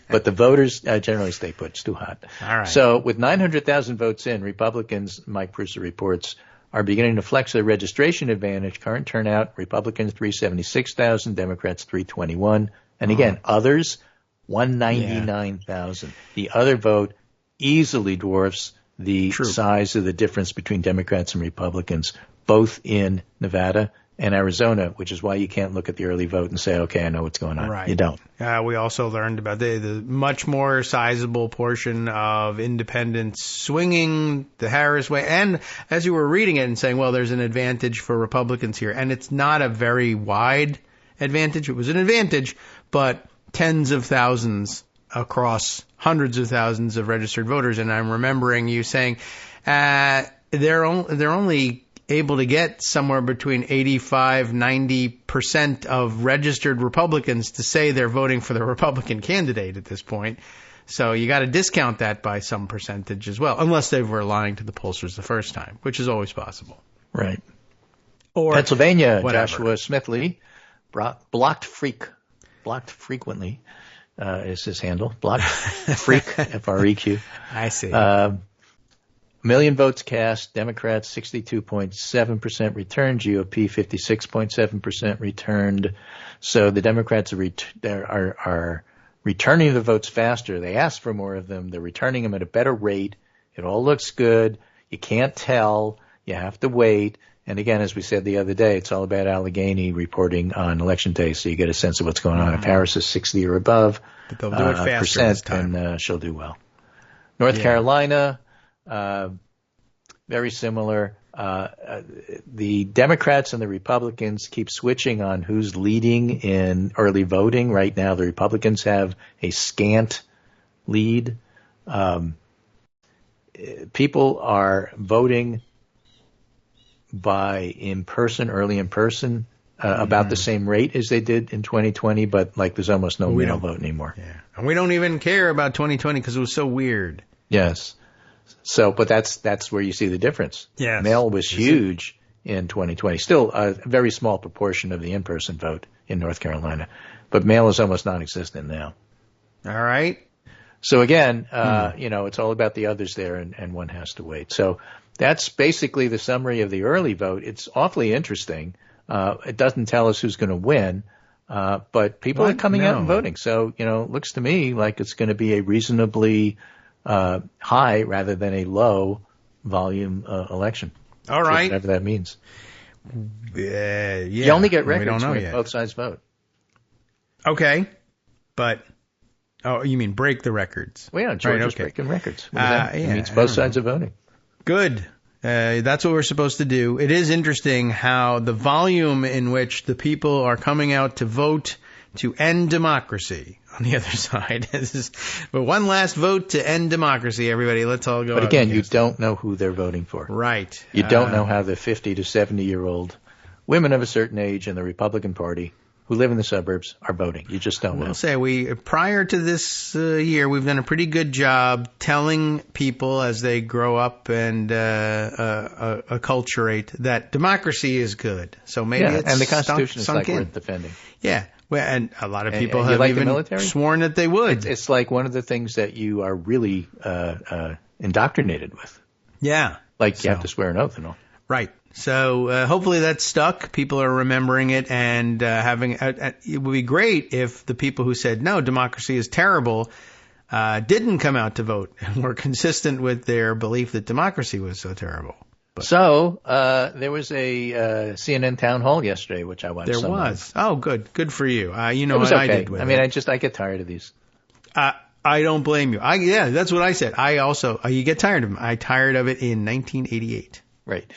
But the voters generally stay put. It's too hot. All right. So with 900,000 votes in, Republicans, Mike Prusser reports, are beginning to flex their registration advantage. Current turnout, Republicans 376,000, Democrats 321. And again, others 199,000. The other vote easily dwarfs the size of the difference between Democrats and Republicans, both in Nevada and Arizona, which is why you can't look at the early vote and say, okay, I know what's going on. Right. You don't. We also learned about the much more sizable portion of independents swinging the Harris way. And as you were reading it and saying, well, there's an advantage for Republicans here. And it's not a very wide advantage. It was an advantage, but tens of thousands across hundreds of thousands of registered voters. And I'm remembering you saying they're only able to get somewhere between 85-90% of registered Republicans to say they're voting for the Republican candidate at this point. So you got to discount that by some percentage as well, unless they were lying to the pollsters the first time, which is always possible. Right. Or Pennsylvania, whatever. Joshua Smithley, blocked frequently is his handle. Blocked freak, F-R-E-Q. I see. Million votes cast, Democrats 62.7% returned, GOP 56.7% returned. So the Democrats are returning the votes faster. They asked for more of them. They're returning them at a better rate. It all looks good. You can't tell. You have to wait. And again, as we said the other day, it's all about Allegheny reporting on Election Day, so you get a sense of what's going on. If Harris is 60 or above but they'll do it faster this time. then she'll do well. North Carolina, very similar. The Democrats and the Republicans keep switching on who's leading in early voting. Right now, the Republicans have a scant lead. People are voting by early in person, about the same rate as they did in 2020, but like there's almost no mail vote anymore. Yeah. And we don't even care about 2020 because it was so weird. Yes. So, but that's where you see the difference. Yes. Mail was huge in 2020. Still a very small proportion of the in-person vote in North Carolina, but mail is almost non-existent now. All right. So again, it's all about the others there, and one has to wait. So that's basically the summary of the early vote. It's awfully interesting. It doesn't tell us who's going to win, but people are coming out and voting. So, it looks to me like it's going to be a reasonably high rather than a low volume election. All right. Whatever that means. Yeah. You only get records when yet. both sides vote. Okay. But, you mean break the records? Well, yeah, Georgia's breaking records. It means both sides are voting. Good. That's what we're supposed to do. It is interesting how the volume in which the people are coming out to vote to end democracy on the other side. But one last vote to end democracy, everybody. Let's all go. But again, you don't know who they're voting for. Right. You don't know how the 50 to 70-year-old women of a certain age in the Republican Party who live in the suburbs are voting. You just don't know. I'll say prior to this year, we've done a pretty good job telling people as they grow up and acculturate that democracy is good. So maybe it's and the Constitution is sunk in. worth defending. Yeah. Well, and a lot of people and have like even sworn that they would. It's like one of the things that you are really indoctrinated with. Yeah. Like you have to swear an oath and all. Right. So hopefully that's stuck. People are remembering it and having it would be great if the people who said, no, democracy is terrible, didn't come out to vote and were consistent with their belief that democracy was so terrible. But so there was a CNN town hall yesterday, which I watched. There was. Oh, good. Good for you. It was what okay. I did with it. I mean, I get tired of these. I don't blame you. That's what I said. I also, you get tired of them. I tired of it in 1988. Right.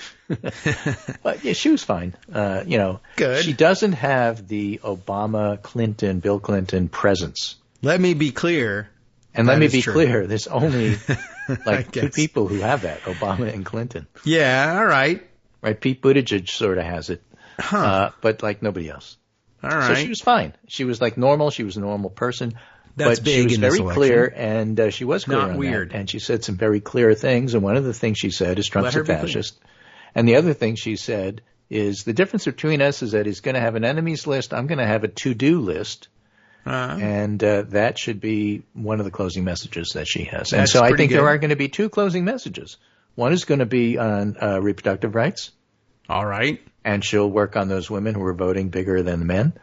But yeah, she was fine. Good. She doesn't have the Bill Clinton presence. Let me be clear. And let me be clear, there's only like two people who have that, Obama and Clinton. Yeah, all right. Right, Pete Buttigieg sort of has it, but like nobody else. All right. So she was fine. She was like normal. She was a normal person. That's but big she was in very this election. clear, and she was clear Not on weird. that. And she said some very clear things, and one of the things she said is Trump's a fascist. And the other thing she said is the difference between us is that he's going to have an enemies list. I'm going to have a to-do list. And that should be one of the closing messages that she has. And so I think there are going to be two closing messages. One is going to be on reproductive rights. All right. And she'll work on those women who are voting bigger than the men.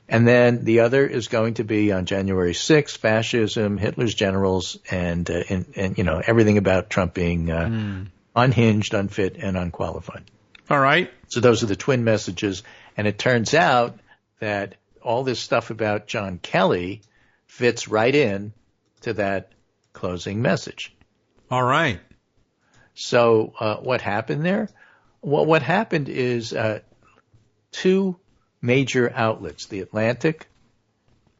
And then the other is going to be on January 6th, fascism, Hitler's generals, and everything about Trump being unhinged, unfit, and unqualified. All right. So those are the twin messages. And it turns out that all this stuff about John Kelly fits right in to that closing message. All right. So what happened there? Well, what happened is two major outlets, The Atlantic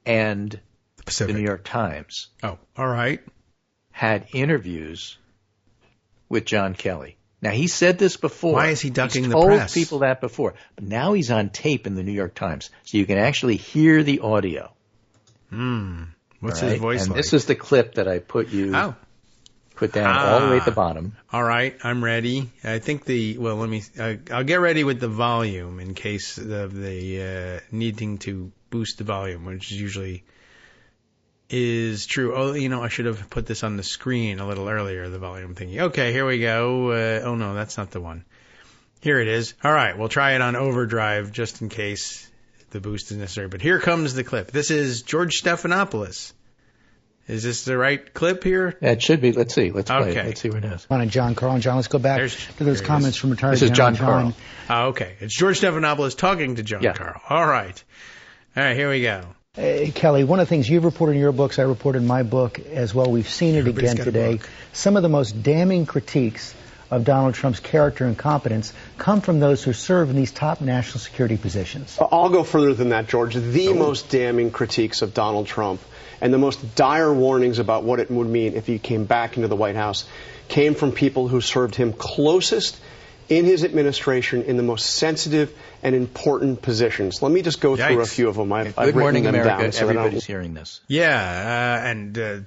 and the New York Times. Oh, all right. Had interviews with John Kelly. Now, he said this before. Why is he ducking the press? press? He's told people that before. But now he's on tape in the New York Times, so you can actually hear the audio. What's his voice and like? This is the clip that I put down all the way at the bottom. All right, I'm ready. I think I'll get ready with the volume in case of the needing to boost the volume, which usually is true. Oh, I should have put this on the screen a little earlier, the volume thingy. Okay, here we go. Oh, no, that's not the one. Here it is. All right, we'll try it on overdrive just in case the boost is necessary. But here comes the clip. This is George Stephanopoulos. Is this the right clip here? Yeah, it should be. Let's see. Let's play it. Let's see what it is. And John Carl. And John, let's go back to those comments from retired. This is John Carl. Okay. It's George Stephanopoulos talking to John Carl. All right. All right, here we go. Kelly, one of the things you've reported in your books, I reported in my book as well, we've seen it again today. Some of the most damning critiques of Donald Trump's character and competence come from those who serve in these top national security positions. I'll go further than that, George. The most damning critiques of Donald Trump and the most dire warnings about what it would mean if he came back into the White House came from people who served him closest in his administration in the most sensitive and important positions. Let me just go through a few of them. I've Good morning, written them America. down. So everybody's hearing this. Yeah,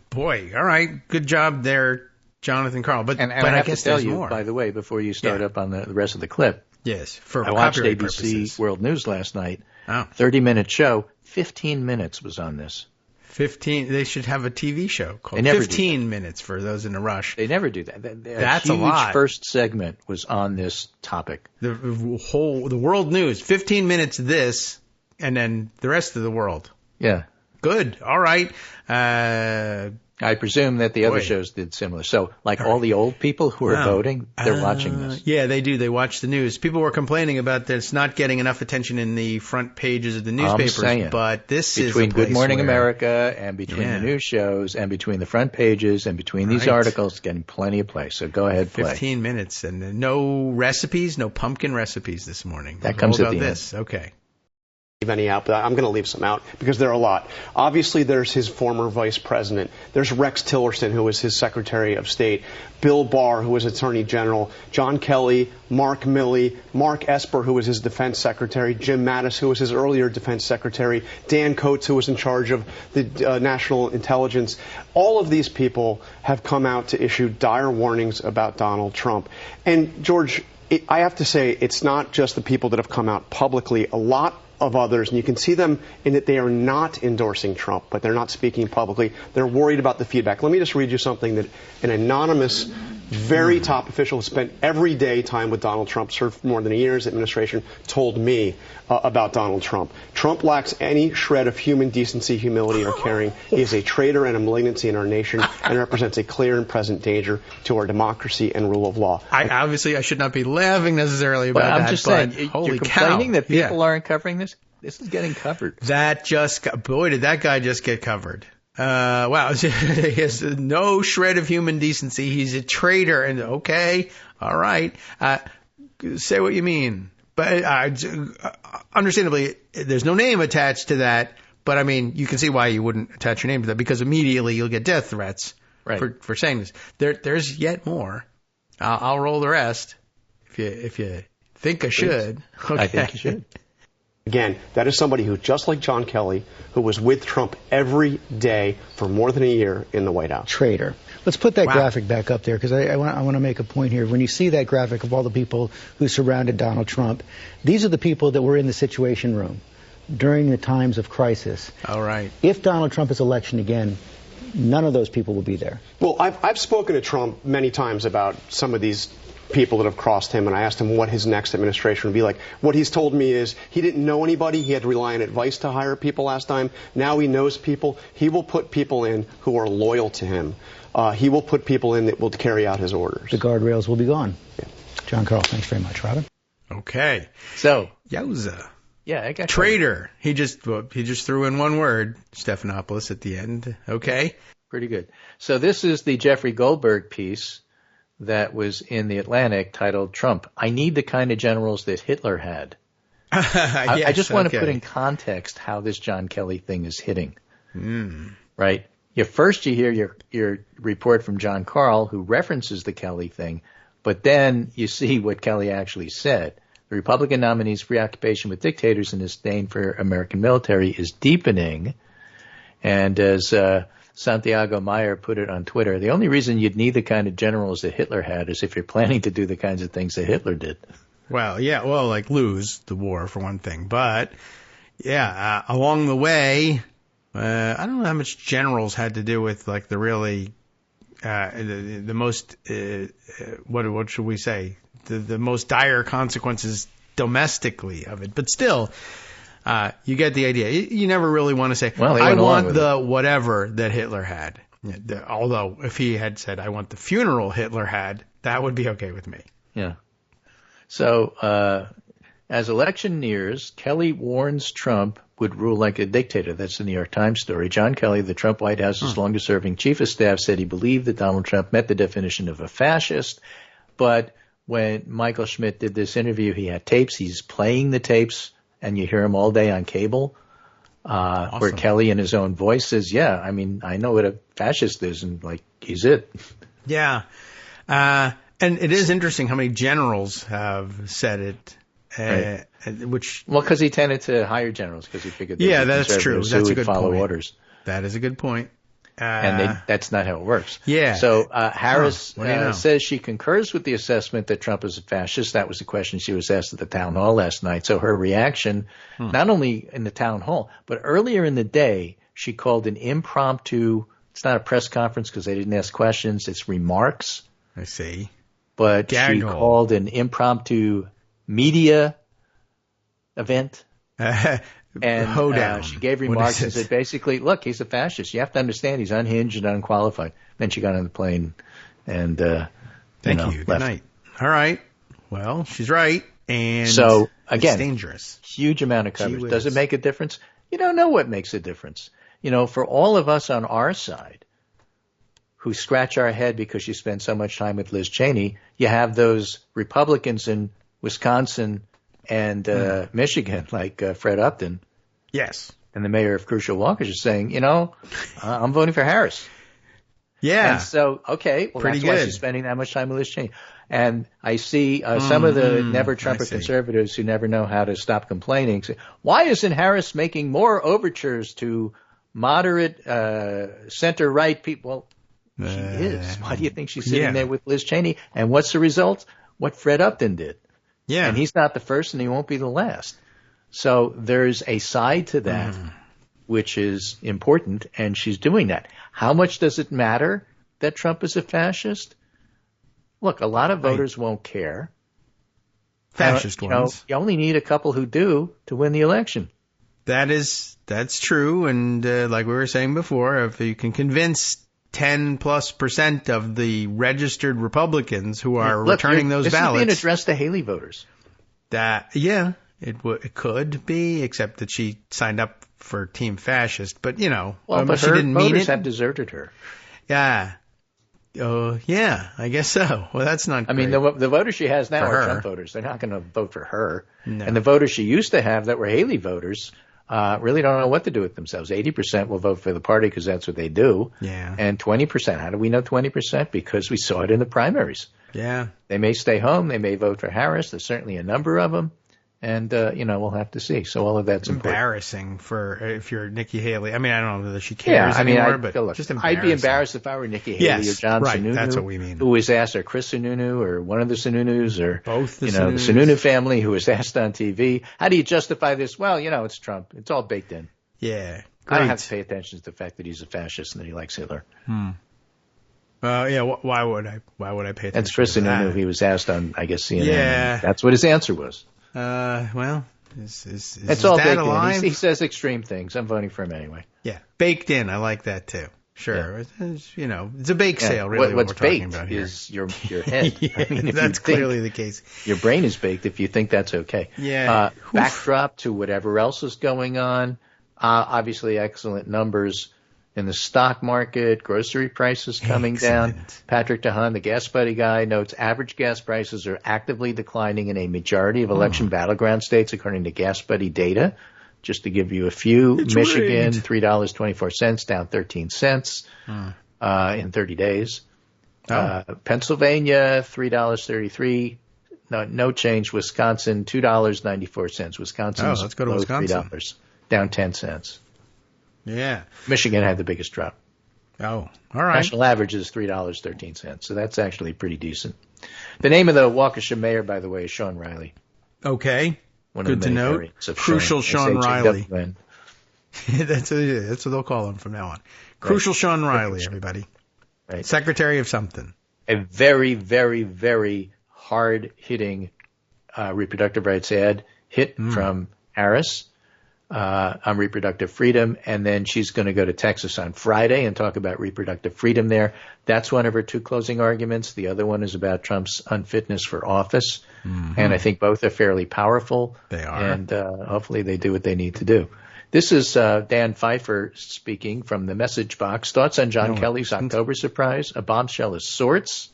boy, all right, good job there, Jonathan Carl. But I have to tell you, by the way, before you start up on the rest of the clip. Yes, for I watched ABC purposes. World News last night. Oh. 30-minute show. 15 minutes was on this. 15. They should have a TV show called 15 Minutes for those in a rush. They never do that. That's a lot. The huge first segment was on this topic. The world news. 15 minutes this, and then the rest of the world. Yeah. Good. All right. I presume that the other shows did similar. So, all the old people who are voting, they're watching this. Yeah, they do. They watch the news. People were complaining about this not getting enough attention in the front pages of the newspapers. But this is between Good Morning America and between the news shows and between the front pages and between these articles, getting plenty of play. So go ahead, play. 15 minutes and no recipes, no pumpkin recipes this morning. That comes at the end. Okay. Leave any out, but I'm going to leave some out because there are a lot. Obviously, there's his former vice president. There's Rex Tillerson, who was his Secretary of State. Bill Barr, who was Attorney General. John Kelly, Mark Milley, Mark Esper, who was his Defense Secretary. Jim Mattis, who was his earlier Defense Secretary. Dan Coates, who was in charge of the National Intelligence. All of these people have come out to issue dire warnings about Donald Trump. And, George, I have to say, it's not just the people that have come out publicly. A lot of others, and you can see them in that they are not endorsing Trump, but they're not speaking publicly. They're worried about the feedback. Let me just read you something that an anonymous, very top official who spent every day time with Donald Trump, served more than a year's administration, told me about Donald Trump. Trump lacks any shred of human decency, humility, or caring. He is a traitor and a malignancy in our nation and represents a clear and present danger to our democracy and rule of law. I should not be laughing necessarily about that. I'm just saying, holy you're complaining cow. that people aren't covering this? This is getting covered. Did that guy just get covered. Wow. He has no shred of human decency. He's a traitor. And okay, all right. Say what you mean. But understandably, there's no name attached to that. But I mean, you can see why you wouldn't attach your name to that, because immediately you'll get death threats for saying this. There's yet more. I'll roll the rest if you think I should. Okay. I think you should. Again, that is somebody who, just like John Kelly, who was with Trump every day for more than a year in the White House. Traitor. Let's put that graphic back up there, because I want to make a point here. When you see that graphic of all the people who surrounded Donald Trump, these are the people that were in the Situation Room during the times of crisis. All right. If Donald Trump is elected again, none of those people will be there. Well, I've spoken to Trump many times about some of these people that have crossed him, and I asked him what his next administration would be like. What he's told me is he didn't know anybody. He had to rely on advice to hire people last time. Now he knows people. He will put people in who are loyal to him. He will put people in that will carry out his orders. The guardrails will be gone. Yeah. John Carl, thanks very much. Robin? Okay. So. Yowza. Yeah, I got traitor. He just threw in one word, Stephanopoulos, at the end. Okay. Pretty good. So this is the Jeffrey Goldberg piece that was in The Atlantic titled Trump, I Need the Kind of Generals That Hitler Had. Yes, I just want to put in context how this John Kelly thing is hitting. Right? First you hear your report from John Carl, who references the Kelly thing, but then you see what Kelly actually said. The Republican nominee's preoccupation with dictators and disdain for American military is deepening. And as Santiago Meyer put it on Twitter, the only reason you'd need the kind of generals that Hitler had is if you're planning to do the kinds of things that Hitler did. Well, yeah, like lose the war for one thing. But, yeah, along the way, I don't know how much generals had to do with, like, the really, the most, what should we say? The most dire consequences domestically of it. But still, you get the idea. You never really want to say, I want the whatever that Hitler had. Although, if he had said, I want the funeral Hitler had, that would be okay with me. Yeah. So, as election nears, Kelly warns Trump would rule like a dictator. That's the New York Times story. John Kelly, the Trump White House's longest-serving chief of staff, said he believed that Donald Trump met the definition of a fascist, but when Michael Schmidt did this interview, he had tapes. He's playing the tapes, and you hear him all day on cable, awesome. Where Kelly in his own voice says, yeah, I mean, I know what a fascist is, and, like, he's it. Yeah. And it is interesting how many generals have said it, right. Which... Well, because he tended to hire generals, because he figured that's true. That's a good follow point. Orders. That is a good point. And that's not how it works. Yeah. So Harris says she concurs with the assessment that Trump is a fascist. That was the question she was asked at the town hall last night. So her reaction, not only in the town hall, but earlier in the day, she called an impromptu, it's not a press conference because they didn't ask questions, it's remarks. I see. But she called an impromptu media event. And she gave remarks and said, basically, look, he's a fascist. You have to understand he's unhinged and unqualified. Then she got on the plane and Thank you. Good left. night. All right. Well, she's right. And so, again, it's dangerous. Huge amount of coverage. Does it make a difference? You don't know what makes a difference. For all of us on our side who scratch our head because you spend so much time with Liz Cheney, you have those Republicans in Wisconsin and Michigan, like Fred Upton. Yes. And the mayor of Crucial Walker is saying, I'm voting for Harris. Yeah. And so, okay, well, pretty that's good. why she's spending that much time with Liz Cheney. And I see some of the never-Trumper conservatives who never know how to stop complaining say, why isn't Harris making more overtures to moderate center-right people? Well, she is. Why do you think she's sitting there with Liz Cheney? And what's the result? What Fred Upton did. Yeah. And he's not the first and he won't be the last. So there's a side to that which is important, and she's doing that. How much does it matter that Trump is a fascist? Look, a lot of voters won't care. Fascist ones. You only need a couple who do to win the election. That's true. And like we were saying before, if you can convince 10+% of the registered Republicans who are returning those ballots. This is being addressed to Haley voters. It could be, except that she signed up for Team Fascist. But, but she her didn't mean voters it. have deserted her. Yeah. Oh, yeah, I guess so. Well, that's not great. I mean, the voters she has now are Trump voters. They're not going to vote for her. No. And the voters she used to have that were Haley voters really don't know what to do with themselves. 80% will vote for the party because that's what they do. Yeah. And 20%. How do we know 20%? Because we saw it in the primaries. Yeah. They may stay home. They may vote for Harris. There's certainly a number of them. And, we'll have to see. So all of that's embarrassing for if you're Nikki Haley. I mean, I don't know whether she cares anymore, but just embarrassing. I'd be embarrassed if I were Nikki Haley or John Sununu. That's what we mean. Who was asked, or Chris Sununu, or one of the Sununus, or both the the Sununu family who was asked on TV. How do you justify this? Well, it's Trump. It's all baked in. Yeah. Great. I don't have to pay attention to the fact that he's a fascist and that he likes Hitler. Why would I pay attention? That's Chris Sununu. He was asked on, I guess, CNN. Yeah. That's what his answer was. It's all baked in. He says extreme things. I'm voting for him anyway. Yeah, baked in. I like that too. Sure. Yeah. It's a bake sale, really. What's what we're talking baked about here is your head. That's clearly the case. Your brain is baked if you think that's okay. Yeah. Backdrop to whatever else is going on. Obviously, excellent numbers in the stock market. Grocery prices coming down. Patrick DeHaan, the gas buddy guy, notes average gas prices are actively declining in a majority of election battleground states, according to gas buddy data. Just to give you a few, it's Michigan, $3.24, down 13 cents in 30 days. Pennsylvania, $3.33, no change. Wisconsin, $2.94. Wisconsin's let's go to Wisconsin. $3, down 10 cents. Yeah. Michigan had the biggest drop. Oh, all right. National average is $3.13, so that's actually pretty decent. The name of the Waukesha mayor, by the way, is Sean Riley. Okay. Good to note. Crucial Sean Riley. That's what they'll call him from now on. Crucial Sean Riley, everybody. Right. Secretary of something. A very, very, very hard-hitting reproductive rights ad hit from Harris on reproductive freedom, and then she's going to go to Texas on Friday and talk about reproductive freedom there. That's one of her two closing arguments. The other one is about Trump's unfitness for office, and I think both are fairly powerful. They are. And hopefully they do what they need to do. This is Dan Pfeiffer speaking from the message box. Thoughts on John Kelly's October surprise, a bombshell of sorts.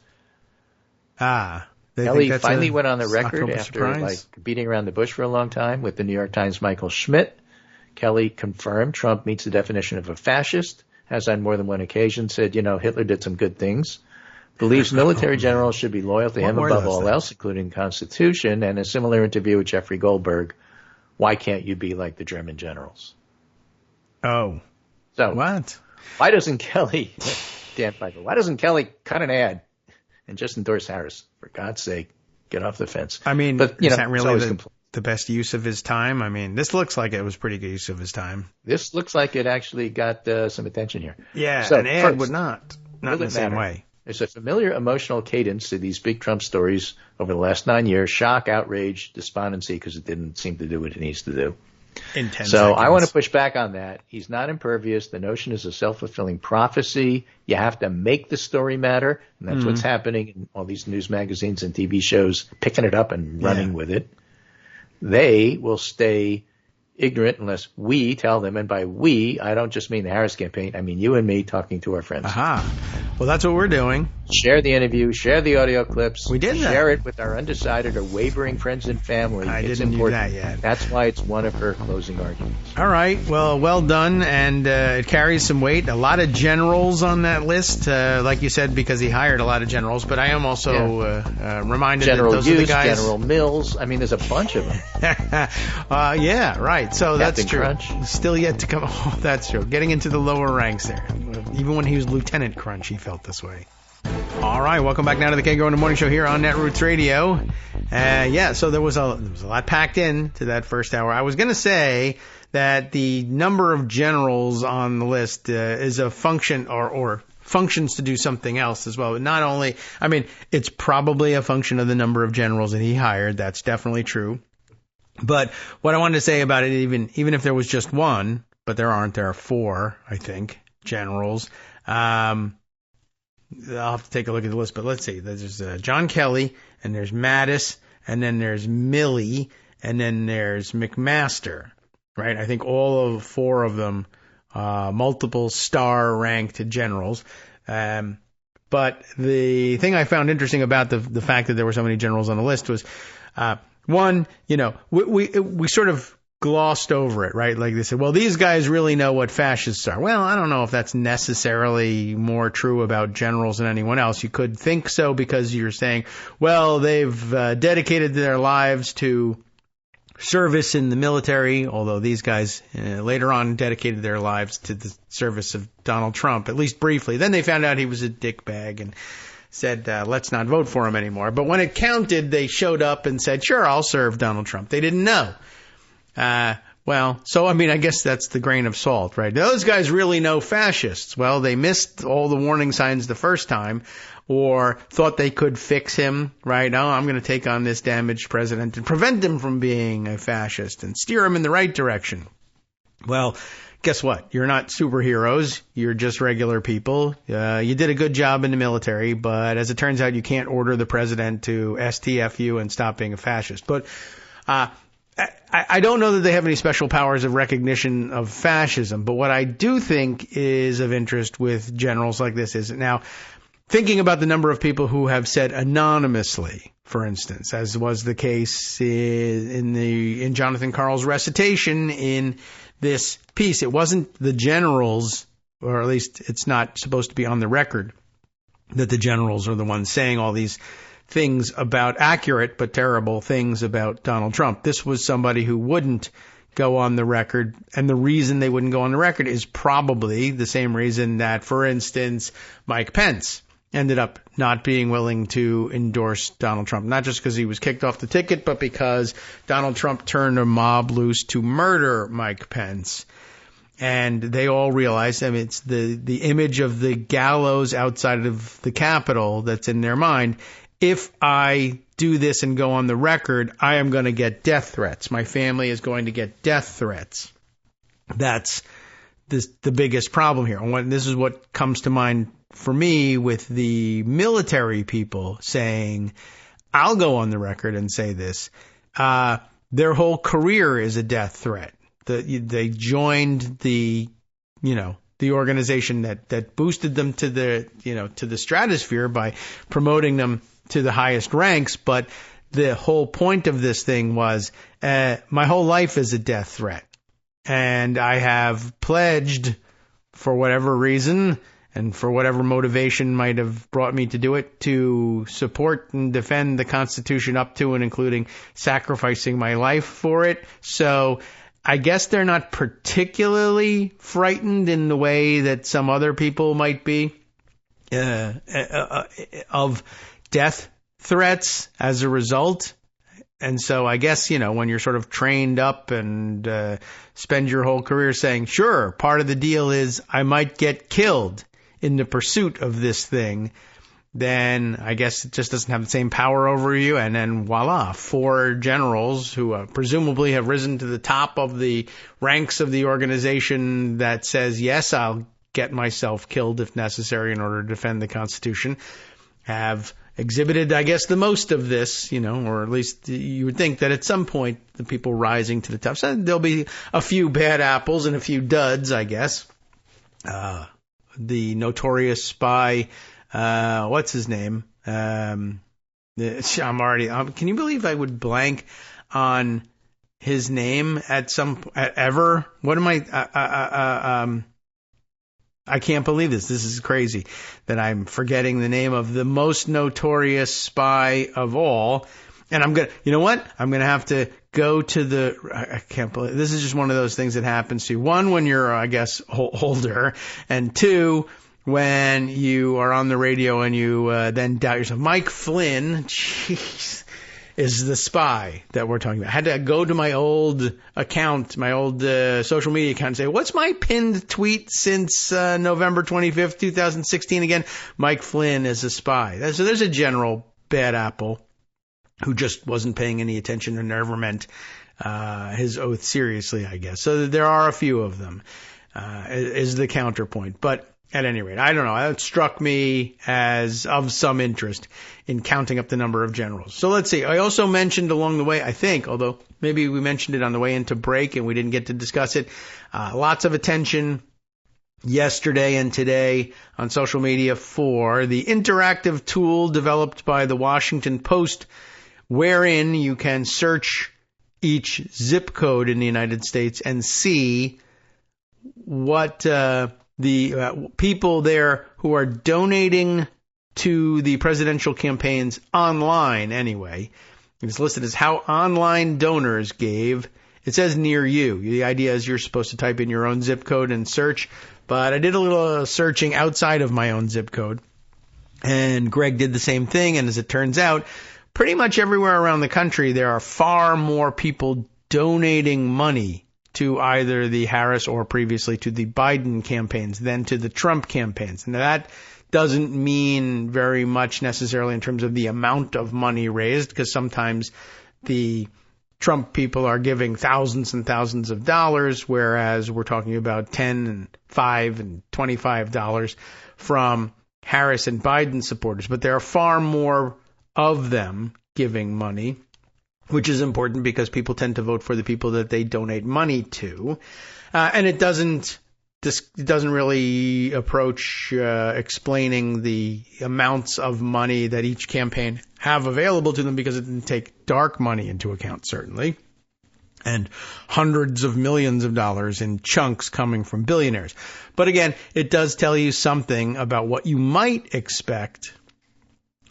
Kelly finally went on the record after beating around the bush for a long time with the New York Times' Michael Schmidt. Kelly confirmed Trump meets the definition of a fascist, has on more than one occasion said, Hitler did some good things, believes military generals should be loyal to him above all else, including the Constitution, and a similar interview with Jeffrey Goldberg, why can't you be like the German generals? Oh. So what? Why doesn't Kelly, Dan Pfeiffer, why doesn't Kelly cut an ad and just endorse Harris? For God's sake, get off the fence. I mean, but, is that really the best use of his time? I mean, this looks like it was pretty good use of his time. This looks like it actually got some attention here. Yeah, so an ad would not in the same way. There's a familiar emotional cadence to these big Trump stories over the last 9 years: shock, outrage, despondency, because it didn't seem to do what it needs to do. In 10 so seconds. I want to push back on that. He's not impervious. The notion is a self-fulfilling prophecy. You have to make the story matter, and that's what's happening in all these news magazines and TV shows, picking it up and running with it. They will stay ignorant unless we tell them, and by we, I don't just mean the Harris campaign, I mean you and me talking to our friends. Well, that's what we're doing. Share the interview, share the audio clips. We did that. Share it with our undecided or wavering friends and family. It's didn't important. Do that yet. That's why it's one of her closing arguments. All right. Well done. And it carries some weight. A lot of generals on that list, like you said, because he hired a lot of generals. But I am also reminded General that those Hughes, are the guys. General Mills. I mean, there's a bunch of them. Yeah, right. So Captain that's true. Crunch. Still yet to come. Oh, that's true. Getting into the lower ranks there. Even when he was Lieutenant Crunch, he felt this way. All right, welcome back now to the Kagro in the Morning Show here on Netroots Radio. So there was a lot packed in to that first hour. I was going to say that the number of generals on the list is a function or functions to do something else as well. But not only, I mean, it's probably a function of the number of generals that he hired. That's definitely true. But what I wanted to say about it, even if there was just one, but there are 4, I think, generals. I'll have to take a look at the list, but let's see. There's John Kelly, and there's Mattis, and then there's Milley, and then there's McMaster, right? I think all of 4 of them, multiple star-ranked generals. But the thing I found interesting about the fact that there were so many generals on the list was, one, we sort of glossed over it, right? Like they said, well, these guys really know what fascists are. Well, I don't know if that's necessarily more true about generals than anyone else. You could think so because you're saying, well, they've dedicated their lives to service in the military, although these guys later on dedicated their lives to the service of Donald Trump, at least briefly. Then they found out he was a dickbag and said, let's not vote for him anymore. But when it counted, they showed up and said, sure, I'll serve Donald Trump. They didn't know. I guess that's the grain of salt, right? Those guys really know fascists. Well, they missed all the warning signs the first time, or thought they could fix him, right? Oh, I'm going to take on this damaged president and prevent him from being a fascist and steer him in the right direction. Well, guess what? You're not superheroes. You're just regular people. You did a good job in the military, but as it turns out, you can't order the president to STF you and stop being a fascist. But I don't know that they have any special powers of recognition of fascism. But what I do think is of interest with generals like this is now thinking about the number of people who have said anonymously, for instance, as was the case in Jonathan Karl's recitation in this piece. It wasn't the generals, or at least it's not supposed to be on the record, that the generals are the ones saying all these things about accurate but terrible things about Donald Trump. This was somebody who wouldn't go on the record, and the reason they wouldn't go on the record is probably the same reason that, for instance, Mike Pence ended up not being willing to endorse Donald Trump, not just because he was kicked off the ticket, but because Donald Trump turned a mob loose to murder Mike Pence. And they all realized, I mean, it's the image of the gallows outside of the Capitol that's in their mind. If I do this and go on the record, I am going to get death threats. My family is going to get death threats. That's the biggest problem here. And this is what comes to mind for me with the military people saying, I'll go on the record and say this. Their whole career is a death threat. They joined the organization that boosted them to the stratosphere by promoting them to the highest ranks. But the whole point of this thing was, my whole life is a death threat. And I have pledged, for whatever reason, and for whatever motivation might have brought me to do it, to support and defend the Constitution up to and including sacrificing my life for it. So I guess they're not particularly frightened in the way that some other people might be of death threats as a result. And so I guess, when you're sort of trained up and spend your whole career saying, sure, part of the deal is I might get killed in the pursuit of this thing, then I guess it just doesn't have the same power over you. And then voila, 4 generals who presumably have risen to the top of the ranks of the organization that says, yes, I'll get myself killed if necessary in order to defend the Constitution, have exhibited, I guess, the most of this, or at least you would think that at some point the people rising to the top, so there'll be a few bad apples and a few duds, I guess. The notorious spy, what's his name? Can you believe I would blank on his name ever? What am I can't believe this. This is crazy that I'm forgetting the name of the most notorious spy of all. And I'm going to have to go to I can't believe this is just one of those things that happens to you. One, when you're, I guess, older, and 2, when you are on the radio and you then doubt yourself. Mike Flynn, jeez, is the spy that we're talking about. I had to go to my old account, my old social media account, and say, what's my pinned tweet since November 25th, 2016 again? Mike Flynn is a spy. So there's a general bad apple who just wasn't paying any attention and never meant his oath seriously, I guess. So there are a few of them, is the counterpoint. But at any rate, I don't know. It struck me as of some interest in counting up the number of generals. So let's see. I also mentioned along the way, I think, although maybe we mentioned it on the way into break and we didn't get to discuss it, lots of attention yesterday and today on social media for the interactive tool developed by the Washington Post, wherein you can search each zip code in the United States and see what the people there who are donating to the presidential campaigns online anyway. It's listed as how online donors gave. It says near you. The idea is you're supposed to type in your own zip code and search, but I did a little searching outside of my own zip code, and Greg did the same thing, and as it turns out, pretty much everywhere around the country, there are far more people donating money to either the Harris or previously to the Biden campaigns than to the Trump campaigns. And that doesn't mean very much necessarily in terms of the amount of money raised, because sometimes the Trump people are giving thousands and thousands of dollars, whereas we're talking about $10 and $5 and $25 from Harris and Biden supporters. But there are far more of them giving money, which is important because people tend to vote for the people that they donate money to. And it doesn't really approach explaining the amounts of money that each campaign have available to them, because it didn't take dark money into account, certainly, and hundreds of millions of dollars in chunks coming from billionaires. But again, it does tell you something about what you might expect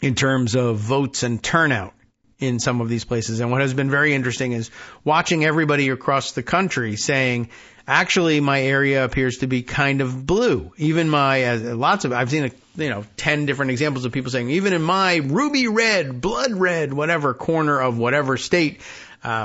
in terms of votes and turnout in some of these places. And what has been very interesting is watching everybody across the country saying, actually, my area appears to be kind of blue. Even I've seen 10 different examples of people saying, even in my ruby red, blood red, whatever corner of whatever state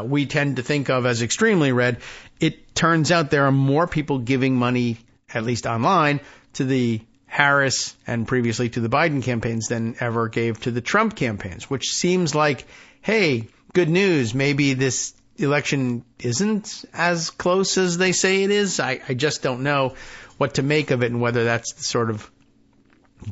we tend to think of as extremely red, it turns out there are more people giving money, at least online, to the Harris and previously to the Biden campaigns than ever gave to the Trump campaigns, which seems like, hey, good news. Maybe this election isn't as close as they say it is. I just don't know what to make of it and whether that's the sort of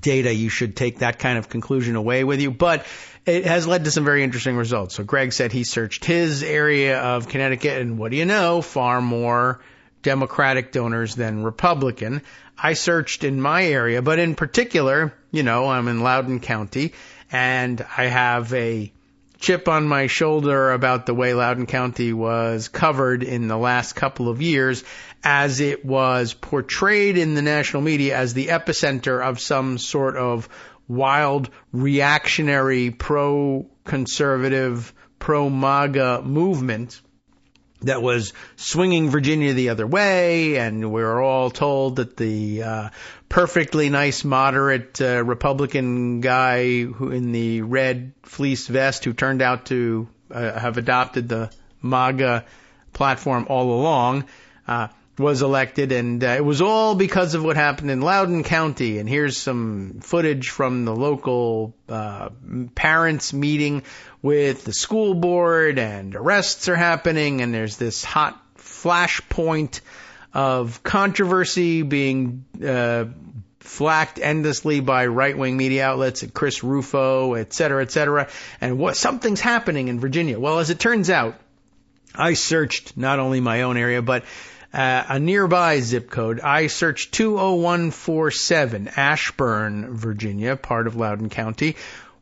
data you should take that kind of conclusion away with you. But it has led to some very interesting results. So Greg said he searched his area of Connecticut, and what do you know? Far more Democratic donors than Republican. I searched in my area, but in particular, I'm in Loudoun County, and I have a chip on my shoulder about the way Loudoun County was covered in the last couple of years, as it was portrayed in the national media as the epicenter of some sort of wild reactionary pro-conservative, pro-MAGA movement that was swinging Virginia the other way, and we were all told that the perfectly nice, moderate Republican guy who in the red fleece vest, who turned out to have adopted the MAGA platform all along, was elected, and it was all because of what happened in Loudoun County. And here's some footage from the local parents meeting with the school board, and arrests are happening, and there's this hot flashpoint of controversy being flacked endlessly by right-wing media outlets, and Chris Rufo, et cetera, and something's happening in Virginia. Well, as it turns out, I searched not only my own area, but a nearby zip code. I searched 20147, Ashburn, Virginia, part of Loudoun County,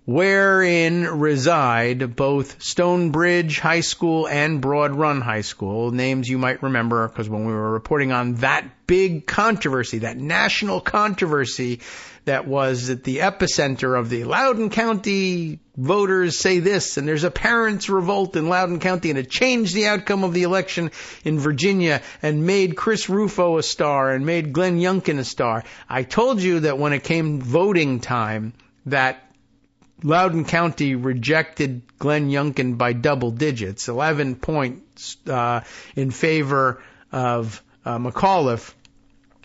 wherein reside both Stonebridge High School and Broad Run High School, names you might remember because when we were reporting on that big controversy, that national controversy that was at the epicenter of the Loudoun County voters say this, and there's a parents' revolt in Loudoun County, and it changed the outcome of the election in Virginia and made Chris Rufo a star and made Glenn Youngkin a star. I told you that when it came voting time, that Loudoun County rejected Glenn Youngkin by double digits, 11 points in favor of McAuliffe,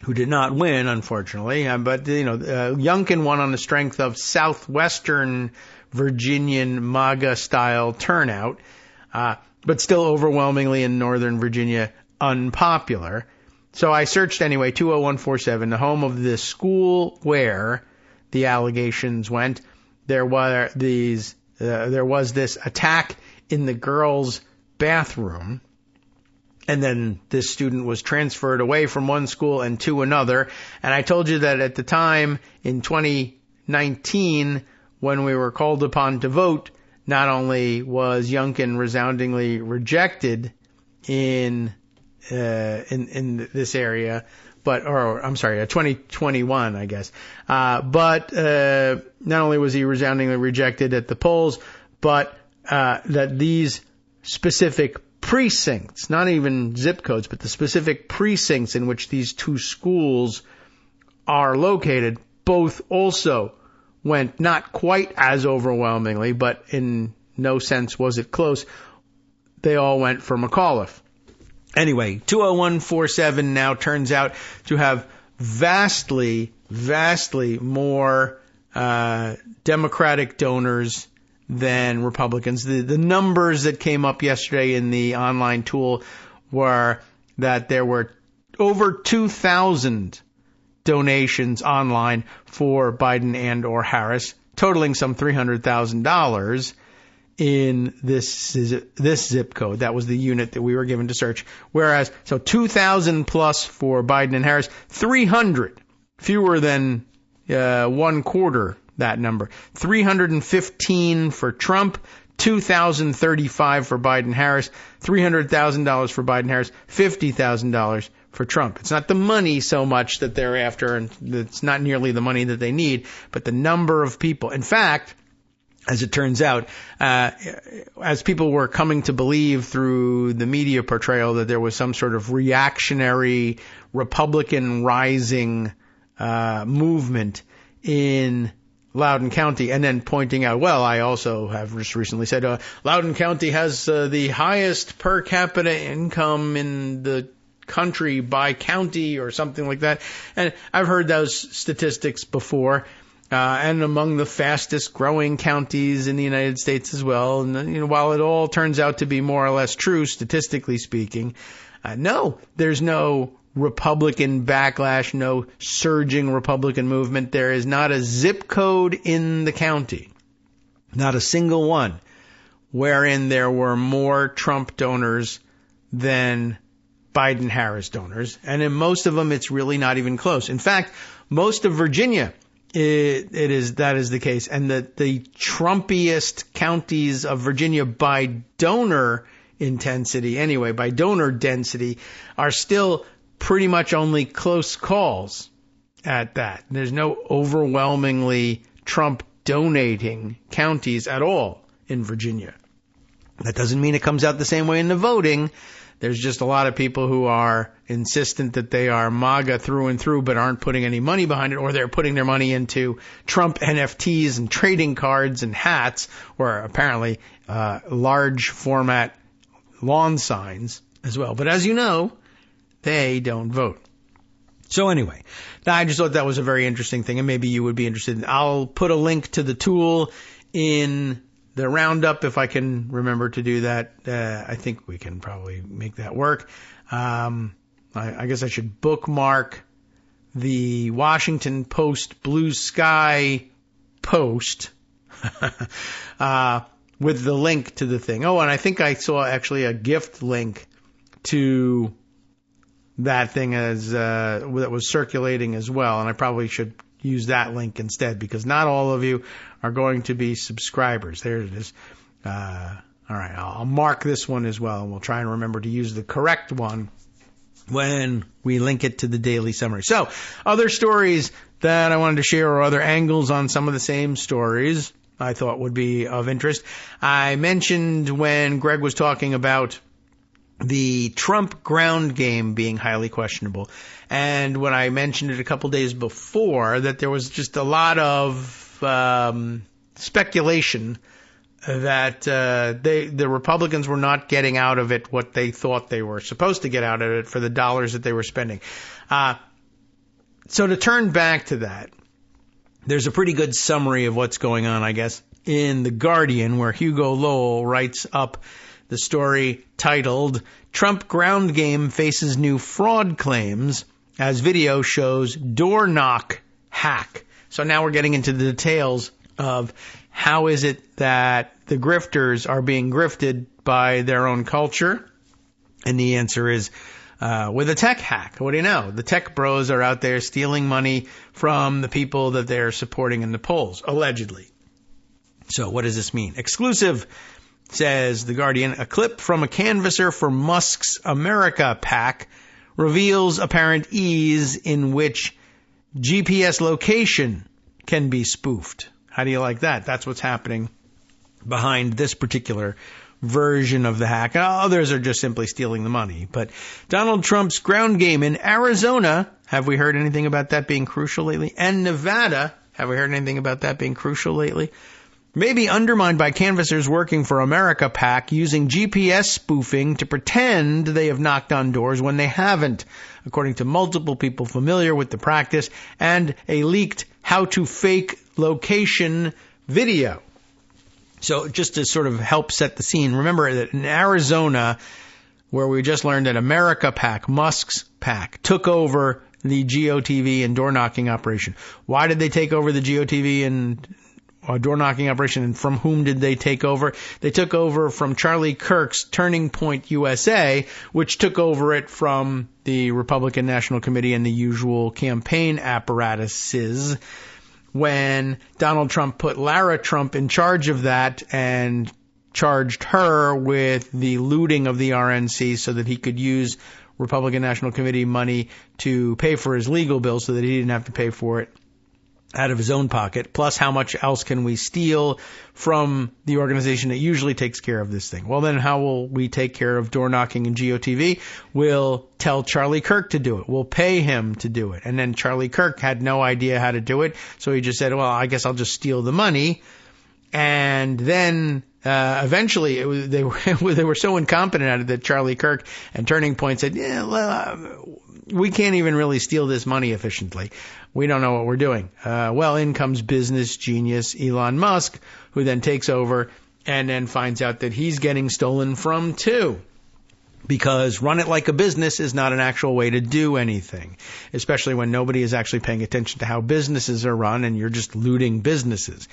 who did not win, unfortunately. But Youngkin won on the strength of southwestern Virginian MAGA-style turnout, but still overwhelmingly in northern Virginia unpopular. So I searched anyway, 20147, the home of the school where the allegations went. There was this attack in the girls' bathroom, and then this student was transferred away from one school and to another. And I told you that at the time, in 2019, when we were called upon to vote, not only was Youngkin resoundingly rejected in this area, but 2021, I guess. But not only was he resoundingly rejected at the polls, but that these specific precincts, not even zip codes, but the specific precincts in which these two schools are located, both also went not quite as overwhelmingly, but in no sense was it close. They all went for McAuliffe. Anyway, 20147 now turns out to have vastly more Democratic donors than Republicans. The numbers that came up yesterday in the online tool were that there were over 2,000 donations online for Biden and or Harris, totaling some $300,000 in this zip code. That was the unit that we were given to search. Whereas, so 2,000 plus for Biden and Harris, 300, fewer than one quarter that number. 315 for Trump, 2,035 for Biden-Harris, $300,000 for Biden-Harris, $50,000 for Trump. It's not the money so much that they're after, and it's not nearly the money that they need, but the number of people. In fact, as it turns out, as people were coming to believe through the media portrayal that there was some sort of reactionary Republican rising movement in Loudoun County, and then pointing out, well, I also have just recently said Loudoun County has the highest per capita income in the country by county or something like that. And I've heard those statistics before, and among the fastest growing counties in the United States as well. And while it all turns out to be more or less true, statistically speaking, no, there's no Republican backlash, no surging Republican movement. There is not a zip code in the county, not a single one, wherein there were more Trump donors than Biden-Harris donors. And in most of them, it's really not even close. In fact, most of Virginia, that is the case. And the Trumpiest counties of Virginia by donor intensity, anyway, by donor density, are still pretty much only close calls at that. There's no overwhelmingly Trump donating counties at all in Virginia. That doesn't mean it comes out the same way in the voting. There's just a lot of people who are insistent that they are MAGA through and through, but aren't putting any money behind it, or they're putting their money into Trump NFTs and trading cards and hats, or apparently large format lawn signs as well. But as you know, they don't vote. So anyway, I just thought that was a very interesting thing, and maybe you would be interested. I'll put a link to the tool in the roundup if I can remember to do that. I think we can probably make that work. I guess I should bookmark the Washington Post Blue Sky post with the link to the thing. Oh, and I think I saw actually a gift link to that thing as that was circulating as well, and I probably should use that link instead, because not all of you are going to be subscribers. There it is. All right, I'll mark this one as well, and we'll try and remember to use the correct one when we link it to the daily summary. So, other stories that I wanted to share, or other angles on some of the same stories I thought would be of interest. I mentioned when Greg was talking about the Trump ground game being highly questionable, and when I mentioned it a couple days before, that there was just a lot of speculation that the Republicans were not getting out of it what they thought they were supposed to get out of it for the dollars that they were spending. So to turn back to that, there's a pretty good summary of what's going on, I guess, in The Guardian, where Hugo Lowell writes up the story titled, "Trump Ground Game Faces New Fraud Claims as Video Shows Door Knock Hack." So now we're getting into the details of how is it that the grifters are being grifted by their own culture? And the answer is with a tech hack. What do you know? The tech bros are out there stealing money from the people that they're supporting in the polls, allegedly. So what does this mean? Exclusive, says The Guardian, a clip from a canvasser for Musk's America PAC reveals apparent ease in which GPS location can be spoofed. How do you like that? That's what's happening behind this particular version of the hack. Others are just simply stealing the money. But Donald Trump's ground game in Arizona, have we heard anything about that being crucial lately? And Nevada, have we heard anything about that being crucial lately? May be undermined by canvassers working for America PAC using GPS spoofing to pretend they have knocked on doors when they haven't, according to multiple people familiar with the practice and a leaked how to fake location video. So just to sort of help set the scene, remember that in Arizona, where we just learned that America PAC, Musk's PAC, took over the GOTV and door knocking operation. Why did they take over the GOTV and door knocking operation, and from whom did they take over? They took over from Charlie Kirk's Turning Point USA, which took over it from the Republican National Committee and the usual campaign apparatuses when Donald Trump put Lara Trump in charge of that and charged her with the looting of the RNC so that he could use Republican National Committee money to pay for his legal bills so that he didn't have to pay for it out of his own pocket, plus how much else can we steal from the organization that usually takes care of this thing. Well, then how will we take care of door knocking and GOTV? We'll tell Charlie Kirk to do it. We'll pay him to do it. And then Charlie Kirk had no idea how to do it, so he just said, well, I guess I'll just steal the money. And then eventually they were so incompetent at it that Charlie Kirk and Turning Point said, we can't even really steal this money efficiently. We don't know what we're doing. Well, in comes business genius Elon Musk, who then takes over and then finds out that he's getting stolen from too. Because run it like a business is not an actual way to do anything, especially when nobody is actually paying attention to how businesses are run and you're just looting businesses.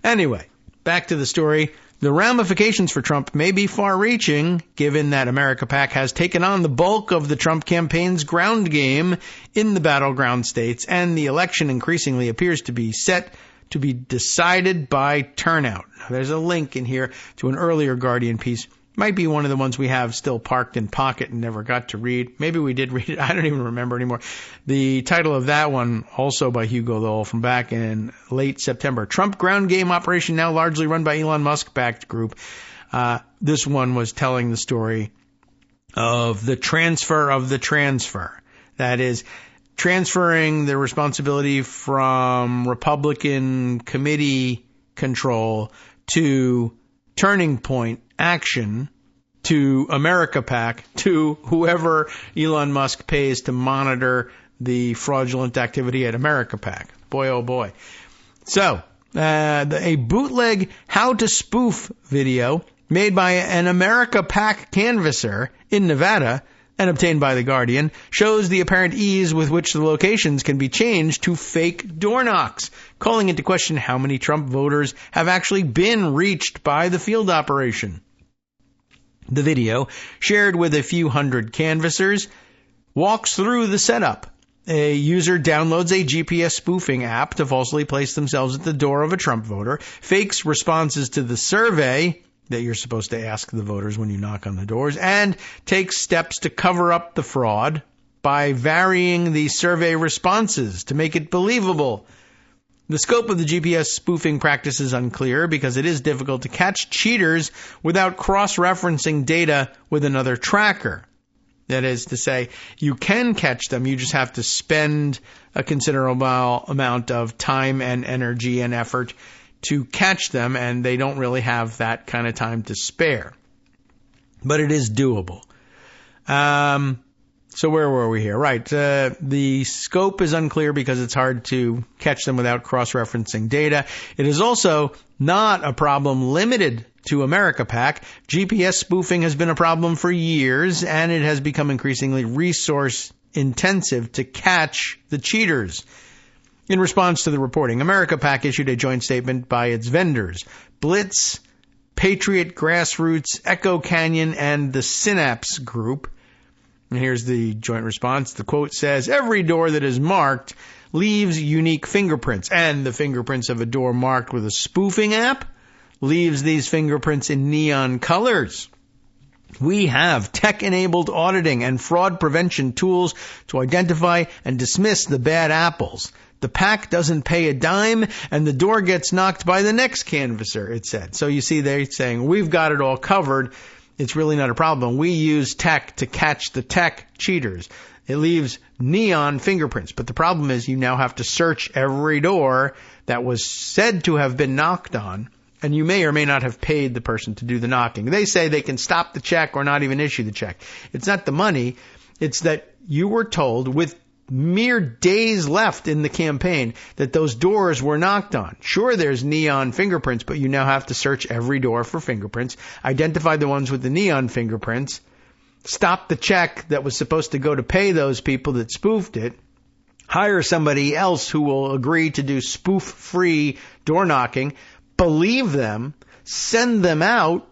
Anyway, back to the story. The ramifications for Trump may be far-reaching, given that America PAC has taken on the bulk of the Trump campaign's ground game in the battleground states, and the election increasingly appears to be set to be decided by turnout. Now, there's a link in here to an earlier Guardian piece. Might be one of the ones we have still parked in pocket and never got to read. Maybe we did read it. I don't even remember anymore. The title of that one, also by Hugo Lowell from back in late September. Trump ground game operation now largely run by Elon Musk-backed group. This one was telling the story of the transfer of the transfer. That is, transferring the responsibility from Republican committee control to Turning Point action to America PAC, to whoever Elon Musk pays to monitor the fraudulent activity at America PAC. Boy, oh boy. So, a bootleg how to spoof video made by an America PAC canvasser in Nevada and obtained by The Guardian shows the apparent ease with which the locations can be changed to fake door knocks, calling into question how many Trump voters have actually been reached by the field operation. The video, shared with a few hundred canvassers, walks through the setup. A user downloads a GPS spoofing app to falsely place themselves at the door of a Trump voter, fakes responses to the survey that you're supposed to ask the voters when you knock on the doors, and takes steps to cover up the fraud by varying the survey responses to make it believable. The scope of the GPS spoofing practice is unclear because it is difficult to catch cheaters without cross-referencing data with another tracker. That is to say, you can catch them, you just have to spend a considerable amount of time and energy and effort to catch them, and they don't really have that kind of time to spare. But it is doable. So where were we here? Right. The scope is unclear because it's hard to catch them without cross-referencing data. It is also not a problem limited to America PAC. GPS spoofing has been a problem for years, and it has become increasingly resource-intensive to catch the cheaters. In response to the reporting, America PAC issued a joint statement by its vendors, Blitz, Patriot Grassroots, Echo Canyon, and the Synapse Group. And here's the joint response. The quote says, every door that is marked leaves unique fingerprints, and the fingerprints of a door marked with a spoofing app leaves these fingerprints in neon colors. We have tech-enabled auditing and fraud prevention tools to identify and dismiss the bad apples. The PAC doesn't pay a dime, and the door gets knocked by the next canvasser, it said. So you see, they're saying, we've got it all covered. It's really not a problem. We use tech to catch the tech cheaters. It leaves neon fingerprints. But the problem is you now have to search every door that was said to have been knocked on, and you may or may not have paid the person to do the knocking. They say they can stop the check or not even issue the check. It's not the money. It's that you were told with mere days left in the campaign that those doors were knocked on. Sure, there's neon fingerprints, but you now have to search every door for fingerprints, identify the ones with the neon fingerprints, stop the check that was supposed to go to pay those people that spoofed it, hire somebody else who will agree to do spoof-free door knocking, believe them, send them out.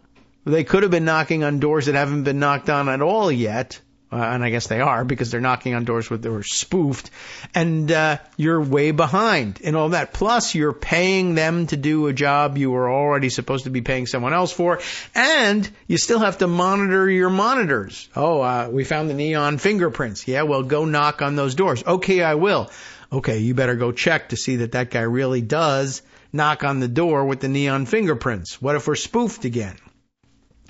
They could have been knocking on doors that haven't been knocked on at all yet. And I guess they are, because they're knocking on doors that were spoofed. And you're way behind in all that. Plus, you're paying them to do a job you were already supposed to be paying someone else for. And you still have to monitor your monitors. We found the neon fingerprints. Yeah, well, go knock on those doors. Okay, I will. Okay, you better go check to see that guy really does knock on the door with the neon fingerprints. What if we're spoofed again?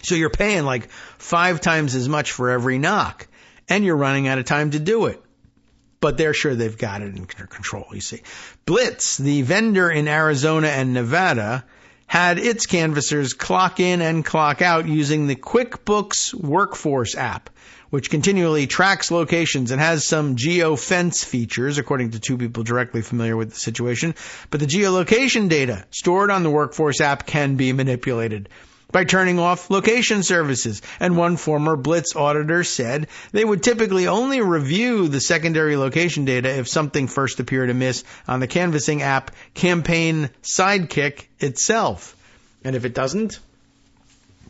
So you're paying like 5 times as much for every knock, and you're running out of time to do it. But they're sure they've got it in control, you see. Blitz, the vendor in Arizona and Nevada, had its canvassers clock in and clock out using the QuickBooks Workforce app, which continually tracks locations and has some geofence features, according to 2 people directly familiar with the situation. But the geolocation data stored on the Workforce app can be manipulated by turning off location services. And one former Blitz auditor said they would typically only review the secondary location data if something first appeared amiss on the canvassing app Campaign Sidekick itself. And if it doesn't,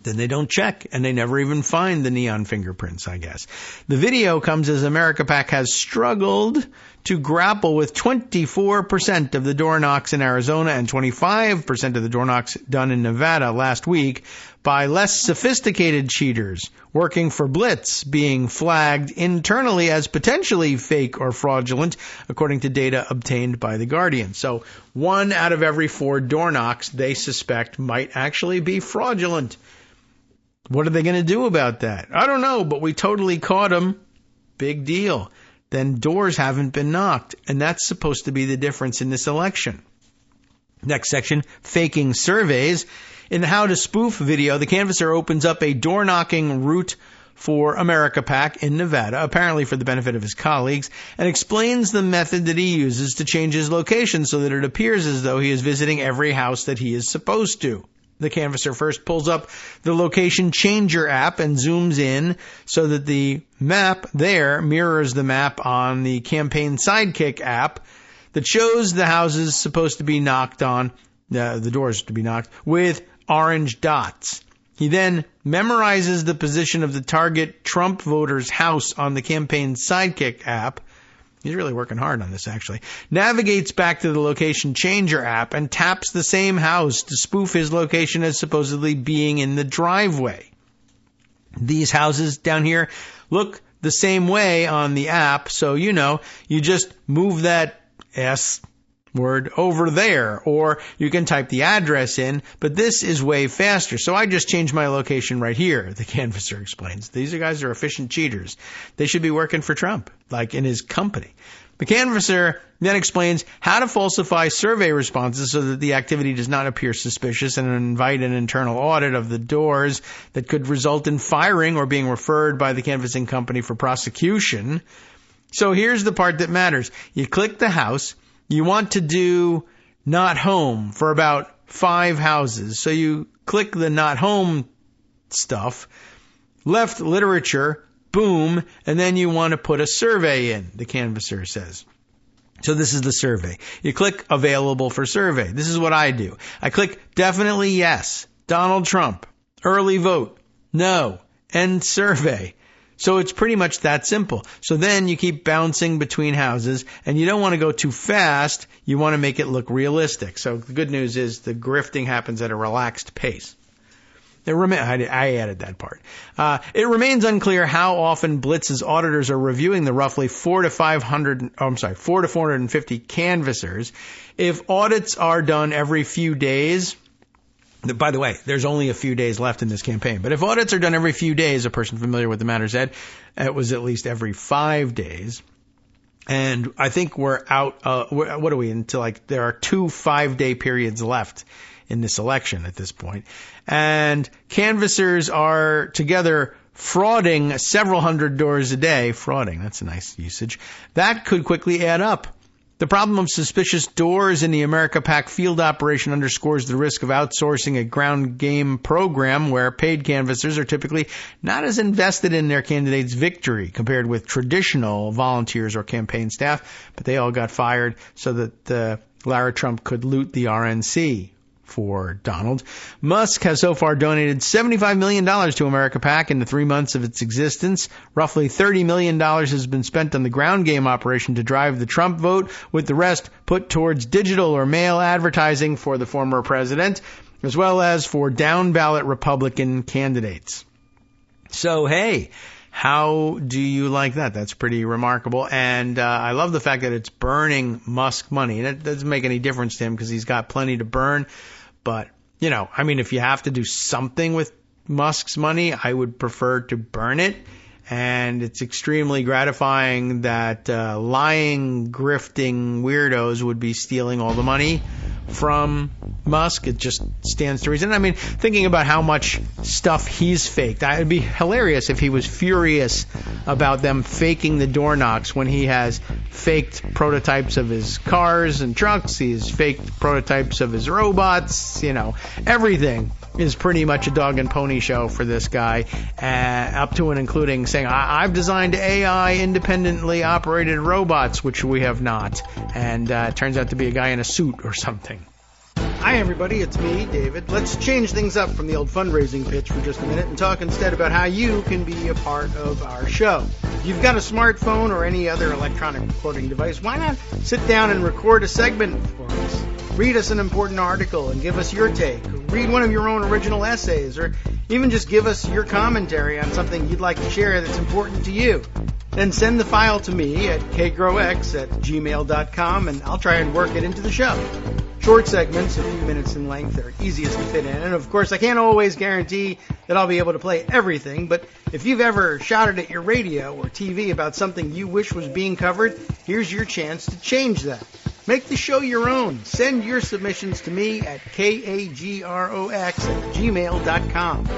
then they don't check, and they never even find the neon fingerprints, I guess. The video comes as America PAC has struggled to grapple with 24% of the door knocks in Arizona and 25% of the door knocks done in Nevada last week by less sophisticated cheaters working for Blitz being flagged internally as potentially fake or fraudulent, according to data obtained by The Guardian. So 1 out of every 4 door knocks they suspect might actually be fraudulent. What are they going to do about that? I don't know, but we totally caught them. Big deal. Then doors haven't been knocked, and that's supposed to be the difference in this election. Next section, faking surveys. In the How to Spoof video, the canvasser opens up a door-knocking route for America PAC in Nevada, apparently for the benefit of his colleagues, and explains the method that he uses to change his location so that it appears as though he is visiting every house that he is supposed to. The canvasser first pulls up the location changer app and zooms in so that the map there mirrors the map on the Campaign Sidekick app that shows the houses supposed to be knocked on, the doors to be knocked, with orange dots. He then memorizes the position of the target Trump voter's house on the Campaign Sidekick app. He's really working hard on this, actually. Navigates back to the location changer app and taps the same house to spoof his location as supposedly being in the driveway. These houses down here look the same way on the app, so you just move that S word over there, or you can type the address in, but this is way faster. So I just changed my location right here, the canvasser explains. These guys are efficient cheaters. They should be working for Trump, like in his company. The canvasser then explains how to falsify survey responses so that the activity does not appear suspicious and invite an internal audit of the doors that could result in firing or being referred by the canvassing company for prosecution. So here's the part that matters. You click the house. You want to do not home for about 5 houses. So you click the not home stuff, left literature, boom, and then you want to put a survey in, the canvasser says. So this is the survey. You click available for survey. This is what I do. I click definitely yes, Donald Trump, early vote, no, end survey. So it's pretty much that simple. So then you keep bouncing between houses, and you don't want to go too fast. You want to make it look realistic. So the good news is the grifting happens at a relaxed pace. I added that part. It remains unclear how often Blitz's auditors are reviewing the roughly 400 to 450 canvassers. If audits are done every few days, by the way, there's only a few days left in this campaign, but if audits are done every few days, a person familiar with the matter said, it was at least every 5 days. And I think we're out, what are we, until there are 2 5-day periods left in this election at this point. And canvassers are together frauding several hundred doors a day. Frauding, that's a nice usage. That could quickly add up. The problem of suspicious doors in the America PAC field operation underscores the risk of outsourcing a ground game program where paid canvassers are typically not as invested in their candidate's victory compared with traditional volunteers or campaign staff, but they all got fired so that Lara Trump could loot the RNC for Donald. Musk has so far donated $75 million to America PAC in the 3 months of its existence. Roughly $30 million has been spent on the ground game operation to drive the Trump vote, with the rest put towards digital or mail advertising for the former president, as well as for down-ballot Republican candidates. So, hey, how do you like that? That's pretty remarkable. And I love the fact that it's burning Musk money. And it doesn't make any difference to him because he's got plenty to burn. But, you know, I mean, if you have to do something with Musk's money, I would prefer to burn it. And it's extremely gratifying that lying, grifting weirdos would be stealing all the money from Musk. It just stands to reason. I mean, thinking about how much stuff he's faked, it'd be hilarious if he was furious about them faking the door knocks when he has faked prototypes of his cars and trucks. He's faked prototypes of his robots. You know, everything is pretty much a dog and pony show for this guy, up to and including saying, I've designed AI independently operated robots, which we have not. And it turns out to be a guy in a suit or something. Hi, everybody. It's me, David. Let's change things up from the old fundraising pitch for just a minute and talk instead about how you can be a part of our show. If you've got a smartphone or any other electronic recording device, why not sit down and record a segment for us? Read us an important article and give us your take. Read one of your own original essays, or even just give us your commentary on something you'd like to share that's important to you. Then send the file to me at kagrox@gmail.com, and I'll try and work it into the show. Short segments, a few minutes in length, are easiest to fit in. And of course, I can't always guarantee that I'll be able to play everything, but if you've ever shouted at your radio or TV about something you wish was being covered, here's your chance to change that. Make the show your own. Send your submissions to me at kagrox@gmail.com.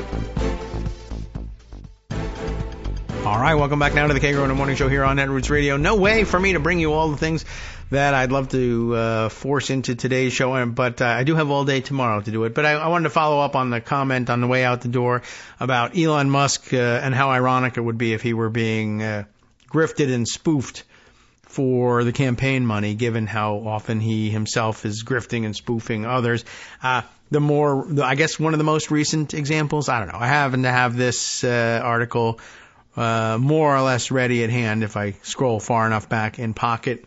All right, welcome back now to the Kagro in the Morning Show here on Netroots Radio. No way for me to bring you all the things that I'd love to force into today's show, but I do have all day tomorrow to do it. But I wanted to follow up on the comment on the way out the door about Elon Musk and how ironic it would be if he were being grifted and spoofed for the campaign money, given how often he himself is grifting and spoofing others. I guess one of the most recent examples, I don't know, I happen to have this article more or less ready at hand if I scroll far enough back in Pocket,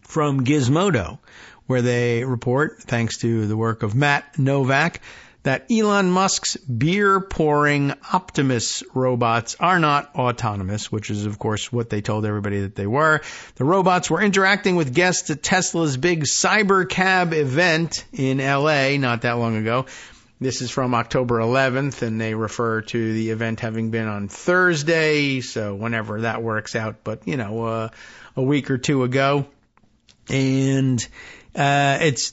from Gizmodo, where they report, thanks to the work of Matt Novak, that Elon Musk's beer-pouring Optimus robots are not autonomous, which is, of course, what they told everybody that they were. The robots were interacting with guests at Tesla's big Cybercab event in L.A. not that long ago. This is from October 11th, and they refer to the event having been on Thursday, so whenever that works out, but, you know, a week or two ago. And it's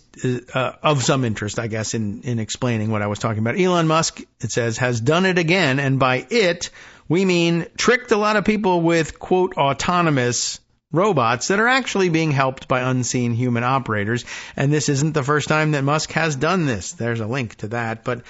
of some interest, I guess, in explaining what I was talking about. Elon Musk, it says, has done it again, and by it, we mean tricked a lot of people with, quote, autonomous robots that are actually being helped by unseen human operators. And this isn't the first time that Musk has done this. There's a link to that, but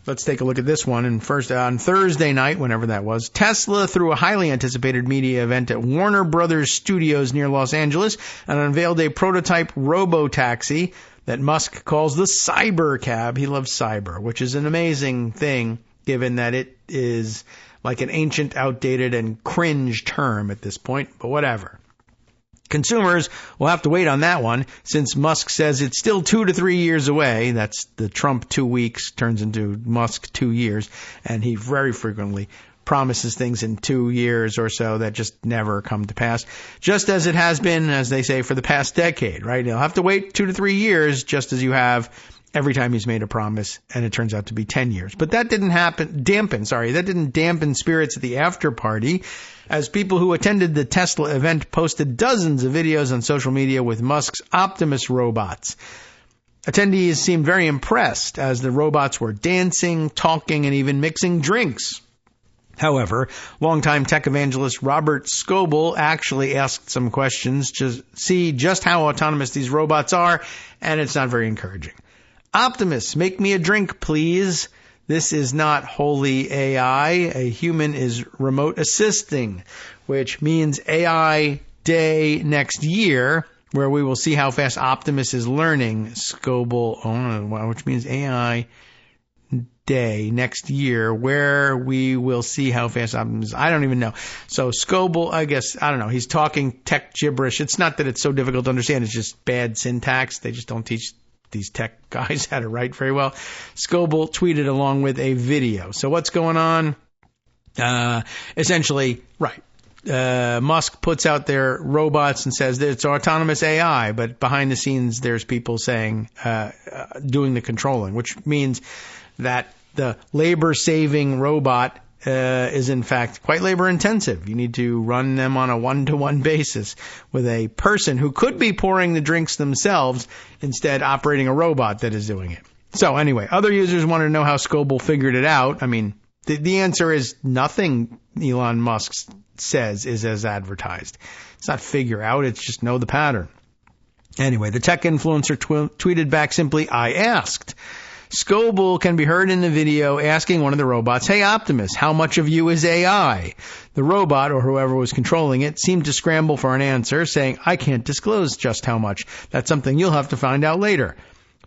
let's take a look at this one. And first, on Thursday night, whenever that was, Tesla threw a highly anticipated media event at Warner Brothers Studios near Los Angeles and unveiled a prototype robo-taxi that Musk calls the Cybercab. He loves cyber, which is an amazing thing, given that it is like an ancient, outdated, and cringe term at this point, but whatever. Consumers will have to wait on that one, since Musk says it's still 2 to 3 years away. That's the Trump 2 weeks turns into Musk 2 years, and he very frequently promises things in 2 years or so that just never come to pass, just as it has been, as they say, for the past decade, right? You'll have to wait 2 to 3 years, just as you have every time he's made a promise, and it turns out to be 10 years. But that didn't dampen spirits at the after party, as people who attended the Tesla event posted dozens of videos on social media with Musk's Optimus robots. Attendees seemed very impressed as the robots were dancing, talking, and even mixing drinks. However, longtime tech evangelist Robert Scoble actually asked some questions to see just how autonomous these robots are, and it's not very encouraging. Optimus, make me a drink, please. This is not wholly AI. A human is remote assisting, which means AI Day next year, where we will see how fast Optimus is learning. Scoble, which means AI Day next year, where we will see how fast Optimus. I don't even know. So Scoble, I guess, I don't know. He's talking tech gibberish. It's not that it's so difficult to understand. It's just bad syntax. They just don't teach these tech guys how to write very well. Scoble tweeted along with a video. So what's going on? Essentially, right. Musk puts out their robots and says that it's autonomous AI, but behind the scenes there's people saying, doing the controlling, which means that the labor-saving robot is in fact quite labor-intensive. You need to run them on a one-to-one basis with a person who could be pouring the drinks themselves, instead operating a robot that is doing it. So anyway, other users wanted to know how Scoble figured it out. I mean, the answer is nothing Elon Musk says is as advertised. It's not figure out, it's just know the pattern. Anyway, the tech influencer tweeted back simply, I asked. Scoble can be heard in the video asking one of the robots, hey Optimus, how much of you is AI? The robot, or whoever was controlling it, seemed to scramble for an answer, saying, I can't disclose just how much. That's something you'll have to find out later.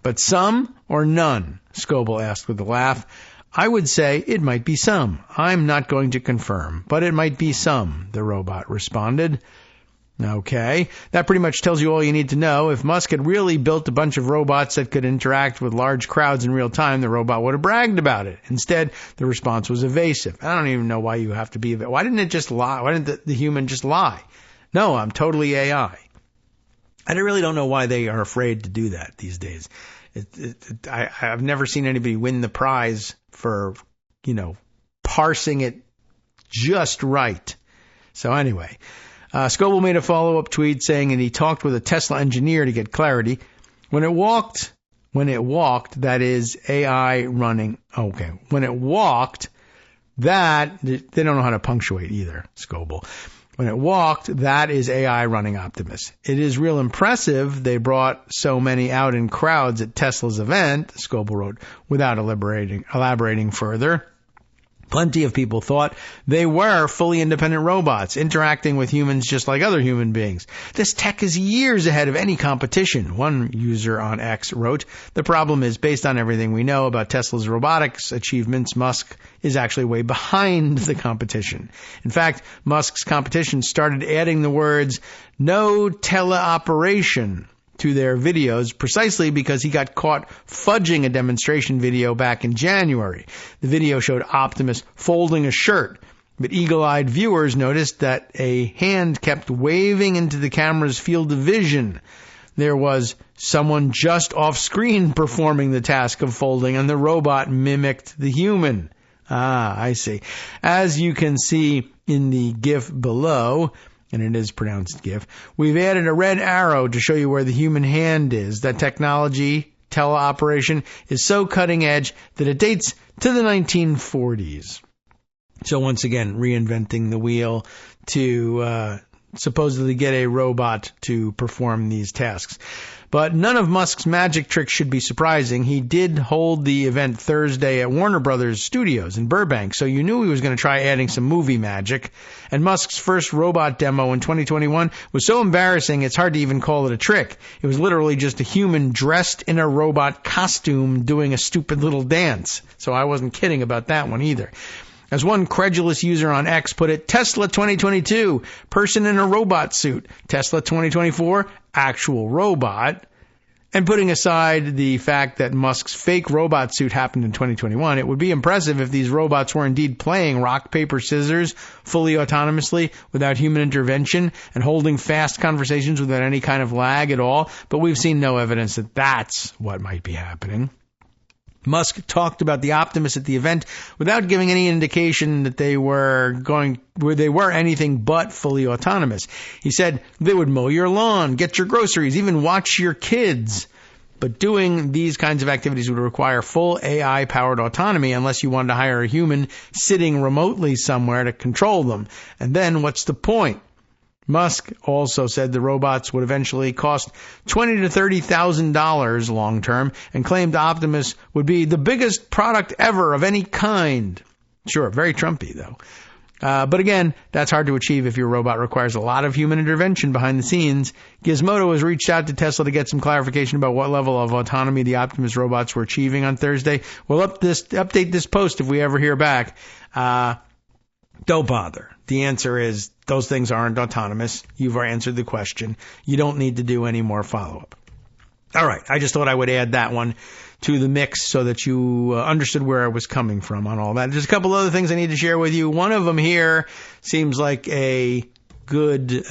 But some or none? Scoble asked with a laugh. I would say it might be some. I'm not going to confirm, but it might be some, the robot responded. Okay, that pretty much tells you all you need to know. If Musk had really built a bunch of robots that could interact with large crowds in real time, the robot would have bragged about it. Instead, the response was evasive. I don't even know why you have to be evasive. Why didn't it just lie? Why didn't the human just lie? No, I'm totally AI. I really don't know why they are afraid to do that these days. I've never seen anybody win the prize for, parsing it just right. So anyway, Scoble made a follow-up tweet saying that he talked with a Tesla engineer to get clarity. When it walked, that is AI running. Okay. When it walked, they don't know how to punctuate either, Scoble. When it walked, that is AI running Optimus. It is real impressive they brought so many out in crowds at Tesla's event, Scoble wrote, without elaborating further. Plenty of people thought they were fully independent robots, interacting with humans just like other human beings. This tech is years ahead of any competition, one user on X wrote. The problem is, based on everything we know about Tesla's robotics achievements, Musk is actually way behind the competition. In fact, Musk's competition started adding the words, no teleoperation, to their videos precisely because he got caught fudging a demonstration video back in January. The video showed Optimus folding a shirt, but eagle-eyed viewers noticed that a hand kept waving into the camera's field of vision. There was someone just off-screen performing the task of folding, and the robot mimicked the human. Ah, I see. As you can see in the GIF below, and it is pronounced GIF, we've added a red arrow to show you where the human hand is. That technology, teleoperation, is so cutting edge that it dates to the 1940s. So once again, reinventing the wheel to supposedly get a robot to perform these tasks. But none of Musk's magic tricks should be surprising. He did hold the event Thursday at Warner Brothers Studios in Burbank, so you knew he was going to try adding some movie magic. And Musk's first robot demo in 2021 was so embarrassing it's hard to even call it a trick. It was literally just a human dressed in a robot costume doing a stupid little dance. So I wasn't kidding about that one either. As one credulous user on X put it, Tesla 2022, person in a robot suit. Tesla 2024, actual robot. And putting aside the fact that Musk's fake robot suit happened in 2021, it would be impressive if these robots were indeed playing rock, paper, scissors fully autonomously without human intervention and holding fast conversations without any kind of lag at all. But we've seen no evidence that that's what might be happening. Musk talked about the Optimus at the event without giving any indication that they were anything but fully autonomous. He said they would mow your lawn, get your groceries, even watch your kids. but doing these kinds of activities would require full AI-powered autonomy unless you wanted to hire a human sitting remotely somewhere to control them. And then what's the point? Musk also said the robots would eventually cost $20,000 to $30,000 long term, and claimed Optimus would be the biggest product ever of any kind. Sure, very Trumpy though. But again, that's hard to achieve if your robot requires a lot of human intervention behind the scenes. Gizmodo has reached out to Tesla to get some clarification about what level of autonomy the Optimus robots were achieving on Thursday. We'll update this post if we ever hear back. Don't bother. The answer is those things aren't autonomous. You've answered the question. You don't need to do any more follow-up. All right. I just thought I would add that one to the mix so that you understood where I was coming from on all that. There's a couple other things I need to share with you. One of them here seems like a good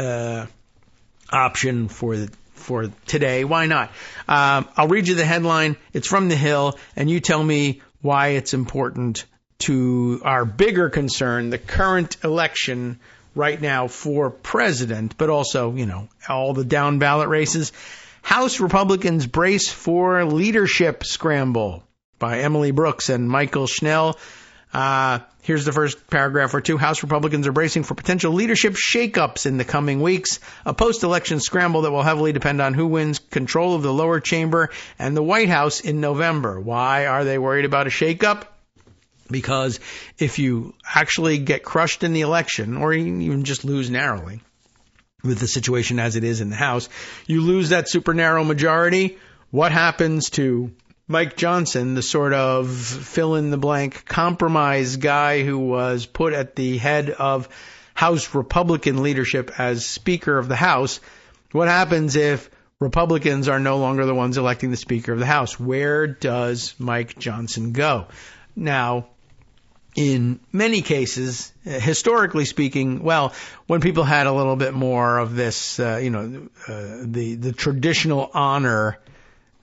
option for today. Why not? I'll read you the headline. It's from The Hill, and you tell me why it's important to our bigger concern, the current election right now for president, but also, all the down ballot races. House Republicans brace for leadership scramble by Emily Brooks and Michael Schnell. Here's the first paragraph or two. House Republicans are bracing for potential leadership shakeups in the coming weeks, a post-election scramble that will heavily depend on who wins control of the lower chamber and the White House in November. Why are they worried about a shakeup? Because if you actually get crushed in the election, or even just lose narrowly, with the situation as it is in the House, you lose that super narrow majority. What happens to Mike Johnson, the sort of fill-in-the-blank compromise guy who was put at the head of House Republican leadership as Speaker of the House? What happens if Republicans are no longer the ones electing the Speaker of the House? Where does Mike Johnson go? Now, in many cases, historically speaking, when people had a little bit more of this, the traditional honor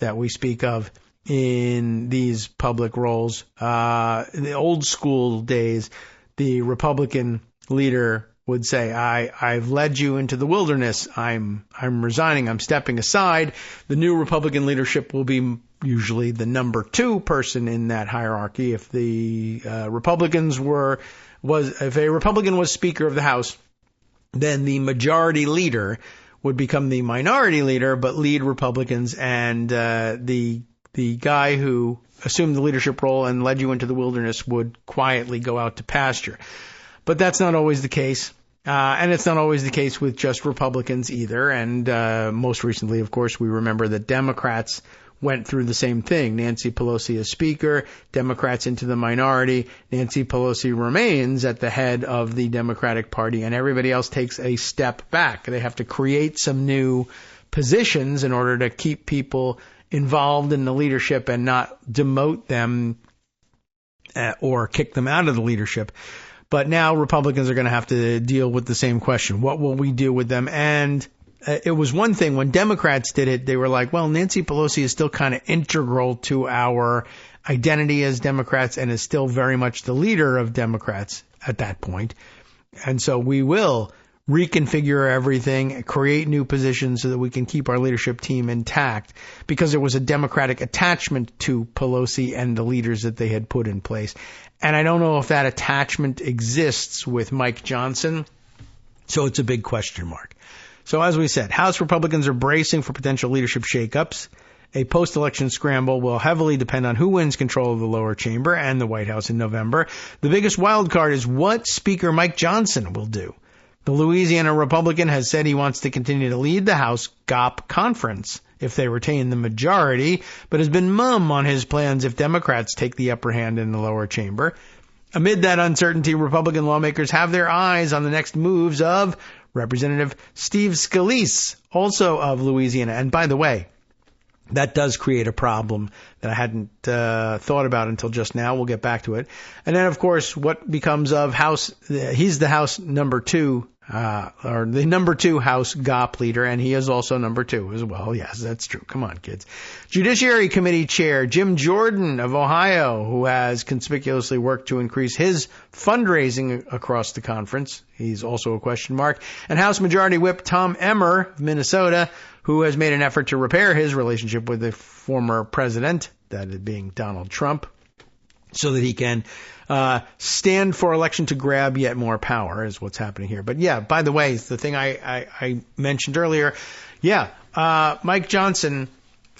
that we speak of in these public roles, in the old school days, the Republican leader would say, I've led you into the wilderness. I'm resigning. I'm stepping aside. The new Republican leadership will be usually the number two person in that hierarchy. If the if a Republican was Speaker of the House, then the majority leader would become the minority leader, but lead Republicans, and the guy who assumed the leadership role and led you into the wilderness would quietly go out to pasture. But that's not always the case. And it's not always the case with just Republicans either. And most recently, of course, we remember that Democrats went through the same thing. Nancy Pelosi as Speaker, Democrats into the minority. Nancy Pelosi remains at the head of the Democratic Party, and everybody else takes a step back. They have to create some new positions in order to keep people involved in the leadership and not demote them or kick them out of the leadership. But now Republicans are going to have to deal with the same question. What will we do with them? And it was one thing when Democrats did it, they were like, well, Nancy Pelosi is still kind of integral to our identity as Democrats and is still very much the leader of Democrats at that point. And so we will reconfigure everything, create new positions so that we can keep our leadership team intact, because there was a Democratic attachment to Pelosi and the leaders that they had put in place. And I don't know if that attachment exists with Mike Johnson, so it's a big question mark. So as we said, House Republicans are bracing for potential leadership shakeups. A post-election scramble will heavily depend on who wins control of the lower chamber and the White House in November. The biggest wild card is what Speaker Mike Johnson will do. The Louisiana Republican has said he wants to continue to lead the House GOP conference if they retain the majority, but has been mum on his plans if Democrats take the upper hand in the lower chamber. Amid that uncertainty, Republican lawmakers have their eyes on the next moves of Representative Steve Scalise, also of Louisiana. And by the way, that does create a problem that I hadn't thought about until just now. We'll get back to it. And then, of course, what becomes of House? He's the House number 2 or the number 2 House GOP leader, and he is also number 2 as well. Yes, that's true. Come on, kids. Judiciary Committee Chair Jim Jordan of Ohio, who has conspicuously worked to increase his fundraising across the conference. He's also a question mark. And House Majority Whip Tom Emmer of Minnesota, who has made an effort to repair his relationship with the former president, that being Donald Trump, so that he can stand for election to grab yet more power, is what's happening here. But yeah, by the way, it's the thing I mentioned earlier. Yeah, Mike Johnson,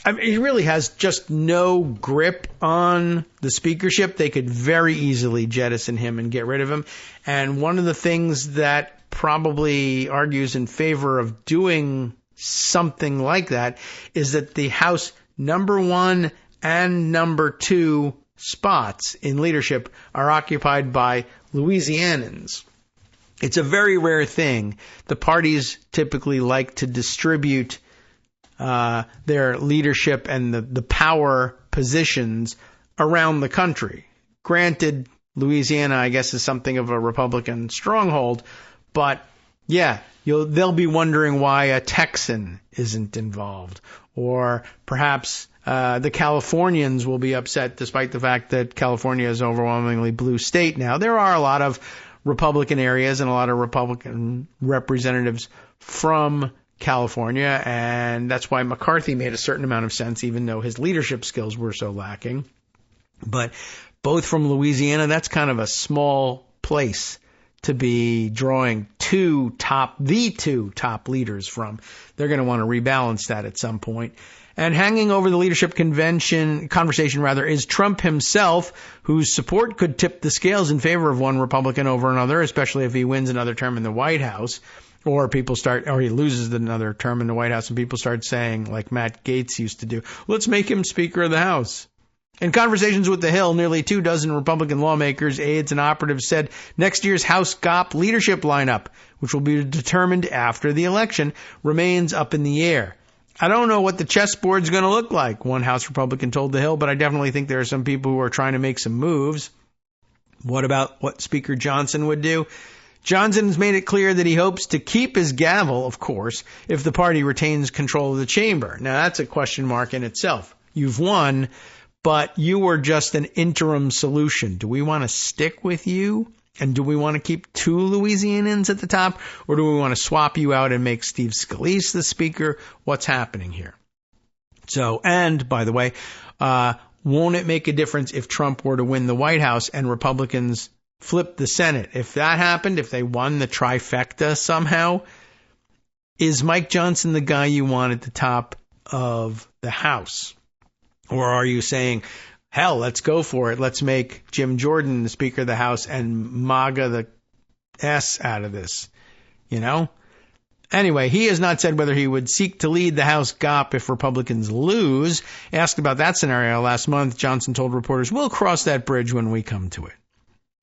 I mean, he really has just no grip on the speakership. They could very easily jettison him and get rid of him. And one of the things that probably argues in favor of doing something like that is that the House number 1 and number 2 spots in leadership are occupied by Louisianans. It's a very rare thing. The parties typically like to distribute their leadership and the power positions around the country. Granted, Louisiana, I guess, is something of a Republican stronghold, but yeah, they'll be wondering why a Texan isn't involved, or perhaps the Californians will be upset despite the fact that California is an overwhelmingly blue state now. There are a lot of Republican areas and a lot of Republican representatives from California, and that's why McCarthy made a certain amount of sense, even though his leadership skills were so lacking. But both from Louisiana, that's kind of a small place to be drawing the two top leaders from. They're going to want to rebalance that at some point. And hanging over the leadership conversation is Trump himself, whose support could tip the scales in favor of one Republican over another, especially if he wins another term in the White House, or he loses another term in the White House and people start saying, like Matt Gaetz used to do, let's make him Speaker of the House. In conversations with The Hill, nearly 24 Republican lawmakers, aides, and operatives said next year's House GOP leadership lineup, which will be determined after the election, remains up in the air. I don't know what the chessboard's going to look like, one House Republican told The Hill, but I definitely think there are some people who are trying to make some moves. What about what Speaker Johnson would do? Johnson's made it clear that he hopes to keep his gavel, of course, if the party retains control of the chamber. Now, that's a question mark in itself. You've won, but you were just an interim solution. Do we want to stick with you? And do we want to keep 2 Louisianans at the top? Or do we want to swap you out and make Steve Scalise the speaker? What's happening here? So, and by the way, won't it make a difference if Trump were to win the White House and Republicans flip the Senate? If that happened, if they won the trifecta somehow, is Mike Johnson the guy you want at the top of the House? Or are you saying, hell, let's go for it. Let's make Jim Jordan the Speaker of the House and MAGA the S out of this, you know? Anyway, he has not said whether he would seek to lead the House GOP if Republicans lose. Asked about that scenario last month, Johnson told reporters, we'll cross that bridge when we come to it.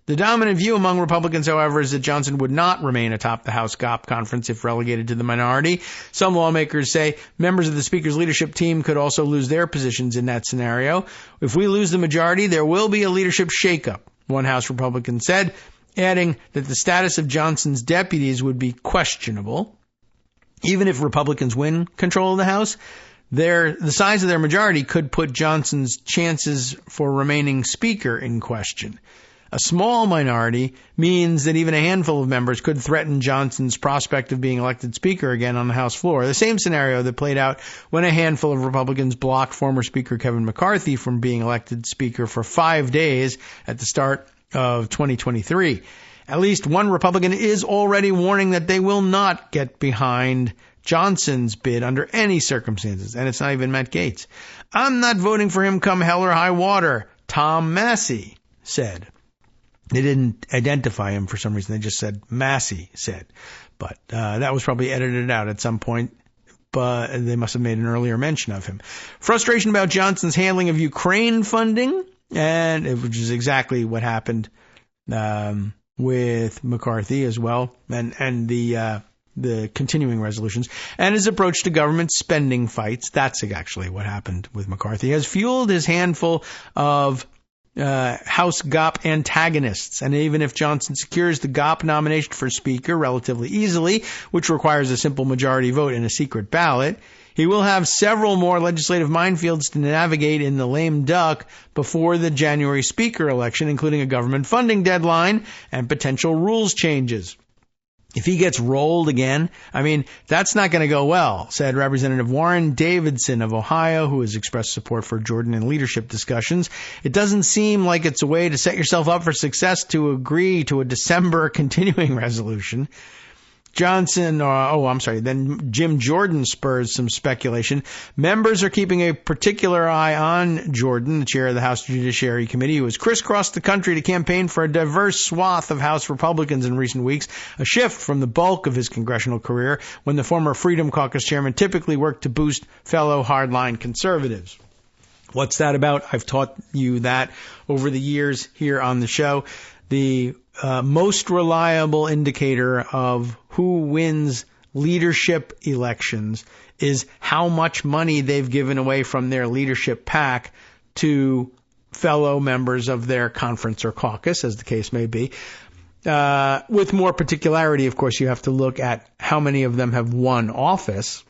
The dominant view among Republicans, however, is that Johnson would not remain atop the House GOP conference if relegated to the minority. Some lawmakers say members of the Speaker's leadership team could also lose their positions in that scenario. If we lose the majority, there will be a leadership shakeup, one House Republican said, adding that the status of Johnson's deputies would be questionable. Even if Republicans win control of the House, the size of their majority could put Johnson's chances for remaining Speaker in question. A small minority means that even a handful of members could threaten Johnson's prospect of being elected Speaker again on the House floor. The same scenario that played out when a handful of Republicans blocked former Speaker Kevin McCarthy from being elected Speaker for 5 days at the start of 2023. At least one Republican is already warning that they will not get behind Johnson's bid under any circumstances, and it's not even Matt Gaetz. I'm not voting for him come hell or high water, Tom Massey said. They didn't identify him for some reason. They just said Massey said. But that was probably edited out at some point. But they must have made an earlier mention of him. Frustration about Johnson's handling of Ukraine funding, which is exactly what happened with McCarthy as well, and the continuing resolutions, and his approach to government spending fights. That's actually what happened with McCarthy. Has fueled his handful of House GOP antagonists. And even if Johnson secures the GOP nomination for Speaker relatively easily, which requires a simple majority vote and a secret ballot, he will have several more legislative minefields to navigate in the lame duck before the January Speaker election, including a government funding deadline and potential rules changes. If he gets rolled again, that's not going to go well, said Representative Warren Davidson of Ohio, who has expressed support for Jordan in leadership discussions. It doesn't seem like it's a way to set yourself up for success to agree to a December continuing resolution. Then Jim Jordan spurs some speculation. Members are keeping a particular eye on Jordan, the chair of the House Judiciary Committee, who has crisscrossed the country to campaign for a diverse swath of House Republicans in recent weeks, a shift from the bulk of his congressional career, when the former Freedom Caucus chairman typically worked to boost fellow hardline conservatives. What's that about? I've taught you that over the years here on the show. The most reliable indicator of who wins leadership elections is how much money they've given away from their leadership PAC to fellow members of their conference or caucus, as the case may be. With more particularity, of course, you have to look at how many of them have won office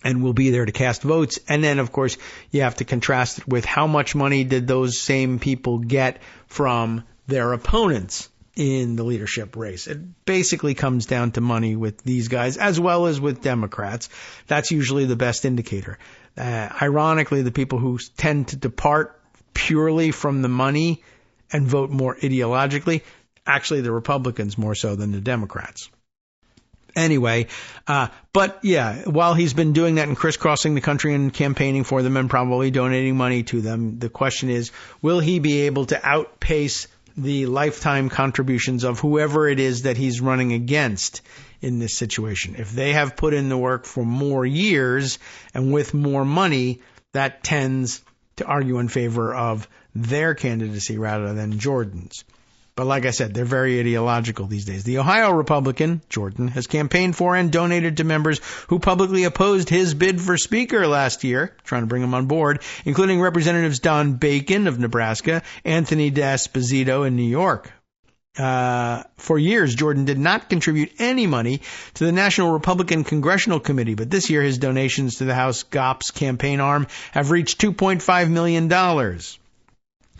and will be there to cast votes. And then, of course, you have to contrast it with how much money did those same people get from their opponents in the leadership race. It basically comes down to money with these guys as well as with Democrats. That's usually the best indicator. Ironically, the people who tend to depart purely from the money and vote more ideologically, actually the Republicans more so than the Democrats. Anyway, while he's been doing that and crisscrossing the country and campaigning for them and probably donating money to them, the question is, will he be able to outpace the lifetime contributions of whoever it is that he's running against in this situation? If they have put in the work for more years and with more money, that tends to argue in favor of their candidacy rather than Jordan's. But like I said, they're very ideological these days. The Ohio Republican, Jordan, has campaigned for and donated to members who publicly opposed his bid for Speaker last year, trying to bring him on board, including Representatives Don Bacon of Nebraska, Anthony D'Esposito in New York. For years, Jordan did not contribute any money to the National Republican Congressional Committee, but this year his donations to the House GOP's campaign arm have reached $2.5 million.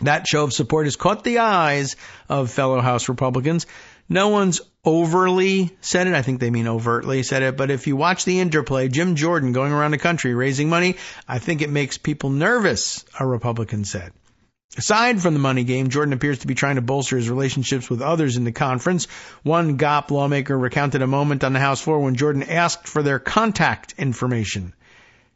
That show of support has caught the eyes of fellow House Republicans. No one's overly said it. I think they mean overtly said it. But if you watch the interplay, Jim Jordan going around the country raising money, I think it makes people nervous, a Republican said. Aside from the money game, Jordan appears to be trying to bolster his relationships with others in the conference. One GOP lawmaker recounted a moment on the House floor when Jordan asked for their contact information.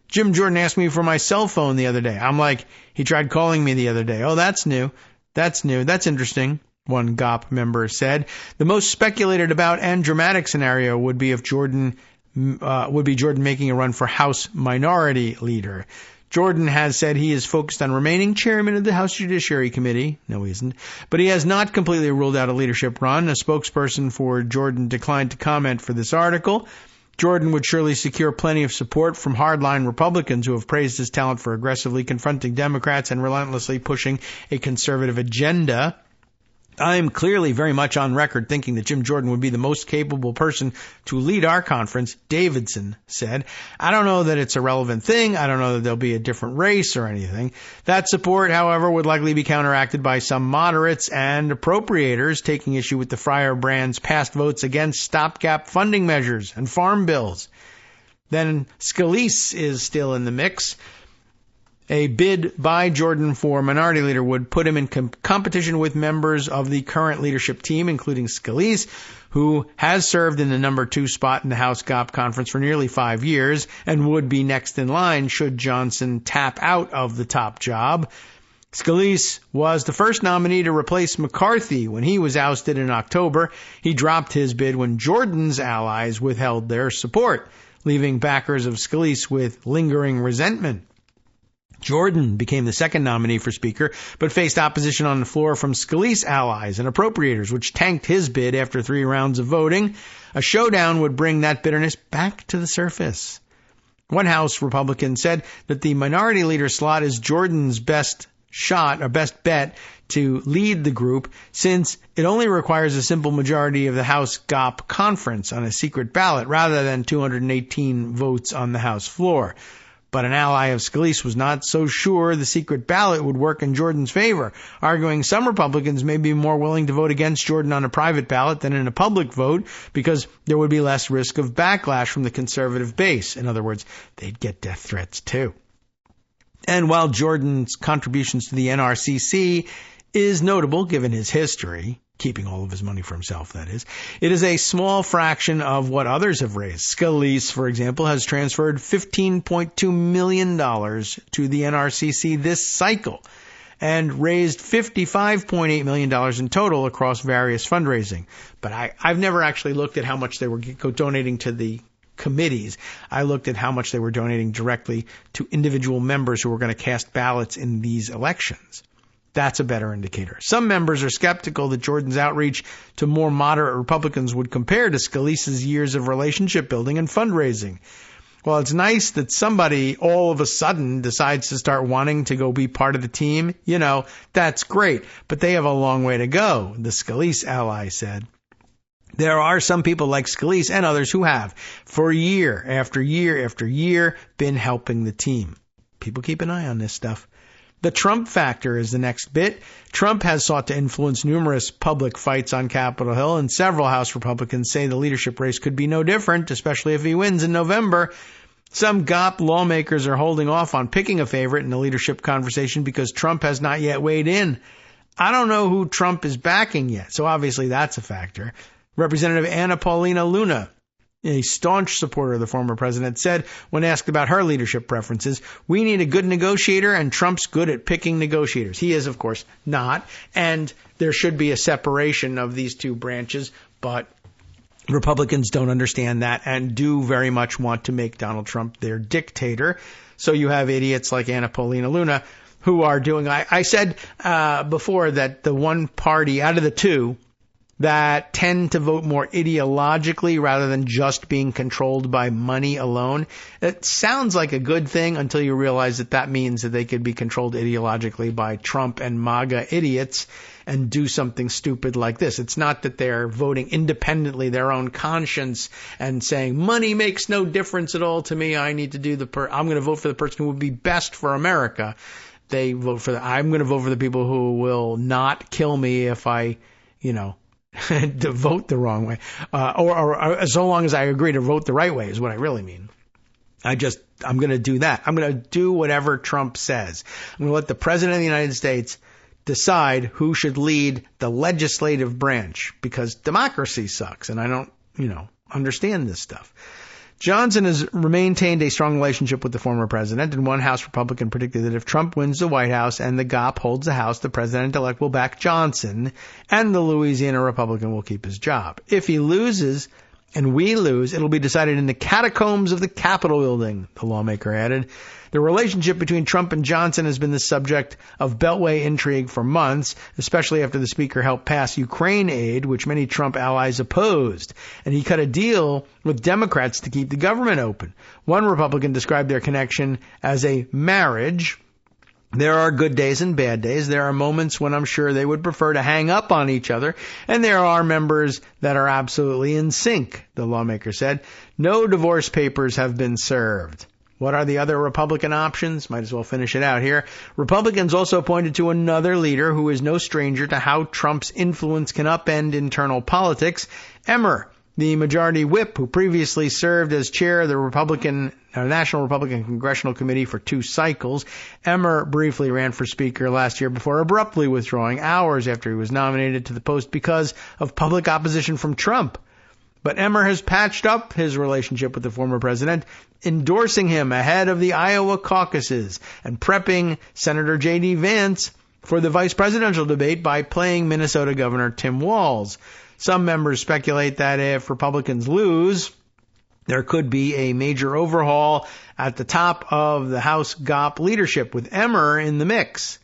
Jim Jordan asked me for my cell phone the other day. I'm like, he tried calling me the other day. Oh, that's new. That's interesting, one GOP member said. The most speculated about and dramatic scenario would be if Jordan making a run for House Minority Leader. Jordan has said he is focused on remaining chairman of the House Judiciary Committee. No, he isn't. But he has not completely ruled out a leadership run. A spokesperson for Jordan declined to comment for this article. Jordan would surely secure plenty of support from hardline Republicans who have praised his talent for aggressively confronting Democrats and relentlessly pushing a conservative agenda. I'm clearly very much on record thinking that Jim Jordan would be the most capable person to lead our conference, Davidson said. I don't know that it's a relevant thing. I don't know that there'll be a different race or anything. That support, however, would likely be counteracted by some moderates and appropriators taking issue with the Firebrand's past votes against stopgap funding measures and farm bills. Then Scalise is still in the mix. A bid by Jordan for minority leader would put him in competition with members of the current leadership team, including Scalise, who has served in the number 2 spot in the House GOP conference for nearly 5 years and would be next in line should Johnson tap out of the top job. Scalise was the first nominee to replace McCarthy when he was ousted in October. He dropped his bid when Jordan's allies withheld their support, leaving backers of Scalise with lingering resentment. Jordan became the second nominee for Speaker, but faced opposition on the floor from Scalise allies and appropriators, which tanked his bid after 3 rounds of voting. A showdown would bring that bitterness back to the surface. One House Republican said that the minority leader slot is Jordan's best shot or best bet to lead the group, since it only requires a simple majority of the House GOP conference on a secret ballot rather than 218 votes on the House floor. But an ally of Scalise was not so sure the secret ballot would work in Jordan's favor, arguing some Republicans may be more willing to vote against Jordan on a private ballot than in a public vote because there would be less risk of backlash from the conservative base. In other words, they'd get death threats too. And while Jordan's contributions to the NRCC is notable given his history, keeping all of his money for himself, that is, it is a small fraction of what others have raised. Scalise, for example, has transferred $15.2 million to the NRCC this cycle and raised $55.8 million in total across various fundraising. But I've never actually looked at how much they were donating to the committees. I looked at how much they were donating directly to individual members who were going to cast ballots in these elections. That's a better indicator. Some members are skeptical that Jordan's outreach to more moderate Republicans would compare to Scalise's years of relationship building and fundraising. Well, it's nice that somebody all of a sudden decides to start wanting to go be part of the team. You know, that's great, but they have a long way to go, the Scalise ally said. There are some people like Scalise and others who have, for year after year after year, been helping the team. People keep an eye on this stuff. The Trump factor is the next bit. Trump has sought to influence numerous public fights on Capitol Hill, and several House Republicans say the leadership race could be no different, especially if he wins in November. Some GOP lawmakers are holding off on picking a favorite in the leadership conversation because Trump has not yet weighed in. I don't know who Trump is backing yet, so obviously that's a factor. Representative Anna Paulina Luna, a staunch supporter of the former president, said when asked about her leadership preferences, "We need a good negotiator, and Trump's good at picking negotiators." He is, of course, not, and there should be a separation of these two branches, but Republicans don't understand that and do very much want to make Donald Trump their dictator. So you have idiots like Anna Paulina Luna who are doing, I said before that the one party out of the two that tend to vote more ideologically rather than just being controlled by money alone. It sounds like a good thing until you realize that that means that they could be controlled ideologically by Trump and MAGA idiots and do something stupid like this. It's not that they're voting independently, their own conscience, and saying, money makes no difference at all to me. I need to do I'm going to vote for the person who would be best for America. They vote for I'm going to vote for the people who will not kill me if I, to vote the wrong way, or so long as I agree to vote the right way is what I really mean. I'm going to do that. I'm going to do whatever Trump says. I'm going to let the president of the United States decide who should lead the legislative branch because democracy sucks and I don't, understand this stuff. Johnson has maintained a strong relationship with the former president, and one House Republican predicted that if Trump wins the White House and the GOP holds the House, the president-elect will back Johnson, and the Louisiana Republican will keep his job. If he loses and we lose, it'll be decided in the catacombs of the Capitol building, the lawmaker added. The relationship between Trump and Johnson has been the subject of Beltway intrigue for months, especially after the speaker helped pass Ukraine aid, which many Trump allies opposed. And he cut a deal with Democrats to keep the government open. One Republican described their connection as a marriage. There are good days and bad days. There are moments when I'm sure they would prefer to hang up on each other. And there are members that are absolutely in sync, the lawmaker said. No divorce papers have been served. What are the other Republican options? Might as well finish it out here. Republicans also pointed to another leader who is no stranger to how Trump's influence can upend internal politics. Emmer, the majority whip who previously served as chair of the National Republican Congressional Committee for 2 cycles. Emmer briefly ran for speaker last year before abruptly withdrawing hours after he was nominated to the post because of public opposition from Trump. But Emmer has patched up his relationship with the former president, endorsing him ahead of the Iowa caucuses and prepping Senator J.D. Vance for the vice presidential debate by playing Minnesota Governor Tim Walz. Some members speculate that if Republicans lose, there could be a major overhaul at the top of the House GOP leadership with Emmer in the mix.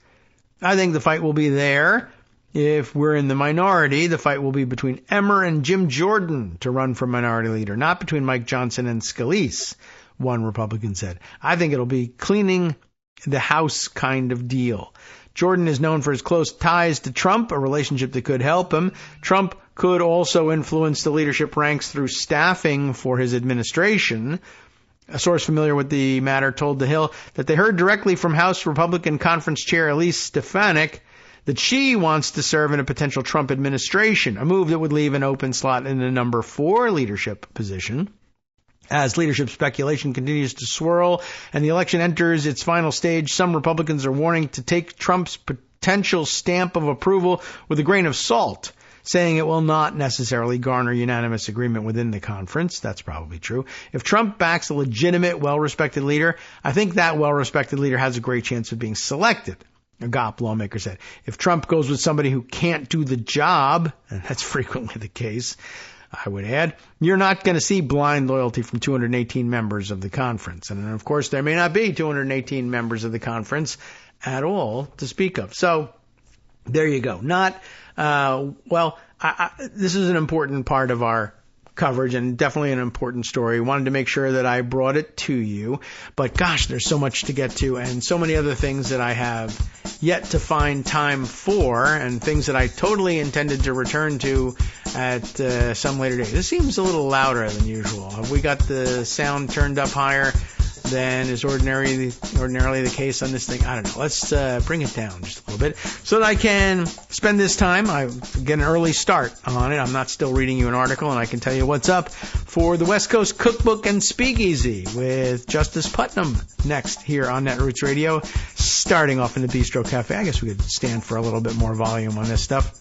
I think the fight will be there. If we're in the minority, the fight will be between Emmer and Jim Jordan to run for minority leader, not between Mike Johnson and Scalise, one Republican said. I think it'll be cleaning the House kind of deal. Jordan is known for his close ties to Trump, a relationship that could help him. Trump could also influence the leadership ranks through staffing for his administration. A source familiar with the matter told The Hill that they heard directly from House Republican Conference Chair Elise Stefanik that she wants to serve in a potential Trump administration, a move that would leave an open slot in the number 4 leadership position. As leadership speculation continues to swirl and the election enters its final stage, some Republicans are warning to take Trump's potential stamp of approval with a grain of salt, saying it will not necessarily garner unanimous agreement within the conference. That's probably true. If Trump backs a legitimate, well-respected leader, I think that well-respected leader has a great chance of being selected. A GOP lawmaker said, if Trump goes with somebody who can't do the job, and that's frequently the case, I would add, you're not going to see blind loyalty from 218 members of the conference. And of course, there may not be 218 members of the conference at all to speak of. So there you go. This is an important part of our coverage and definitely an important story. Wanted to make sure that I brought it to you. But gosh, there's so much to get to and so many other things that I have yet to find time for and things that I totally intended to return to at some later date. This seems a little louder than usual. Have we got the sound turned up higher than is ordinarily the case on this thing? I don't know. Let's bring it down just a little bit so that I can spend this time. I get an early start on it. I'm not still reading you an article, and I can tell you what's up for the West Coast Cookbook and Speakeasy with Justice Putnam next here on Netroots Radio, starting off in the Bistro Cafe. I guess we could stand for a little bit more volume on this stuff.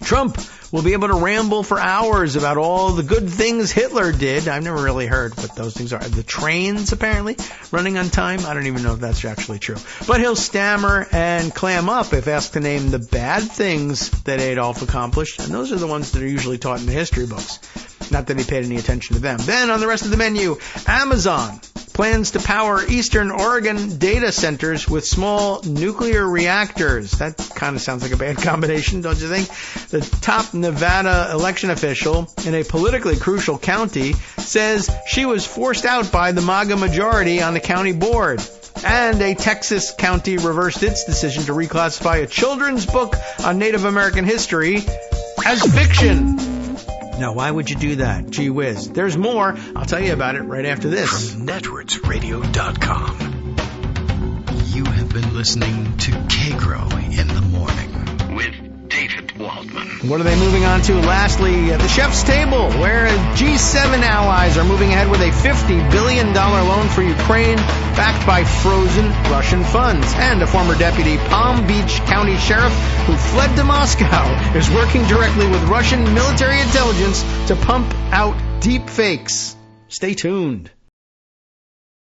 Trump will be able to ramble for hours about all the good things Hitler did. I've never really heard what those things are. The trains, apparently, running on time. I don't even know if that's actually true. But he'll stammer and clam up if asked to name the bad things that Adolf accomplished. And those are the ones that are usually taught in the history books. Not that he paid any attention to them. Then on the rest of the menu, Amazon plans to power Eastern Oregon data centers with small nuclear reactors. That kind of sounds like a bad combination, don't you think? The top Nevada election official in a politically crucial county says she was forced out by the MAGA majority on the county board. And a Texas county reversed its decision to reclassify a children's book on Native American history as fiction. Now, why would you do that? Gee whiz. There's more. I'll tell you about it right after this. From netrootsradio.com. You have been listening to Kagro in the Morning with David Waldman. What are they moving on to? Lastly, the chef's table, where G7 allies are moving ahead with a $50 billion loan for Ukraine, backed by frozen Russian funds. And a former deputy Palm Beach County sheriff who fled to Moscow is working directly with Russian military intelligence to pump out deep fakes. Stay tuned.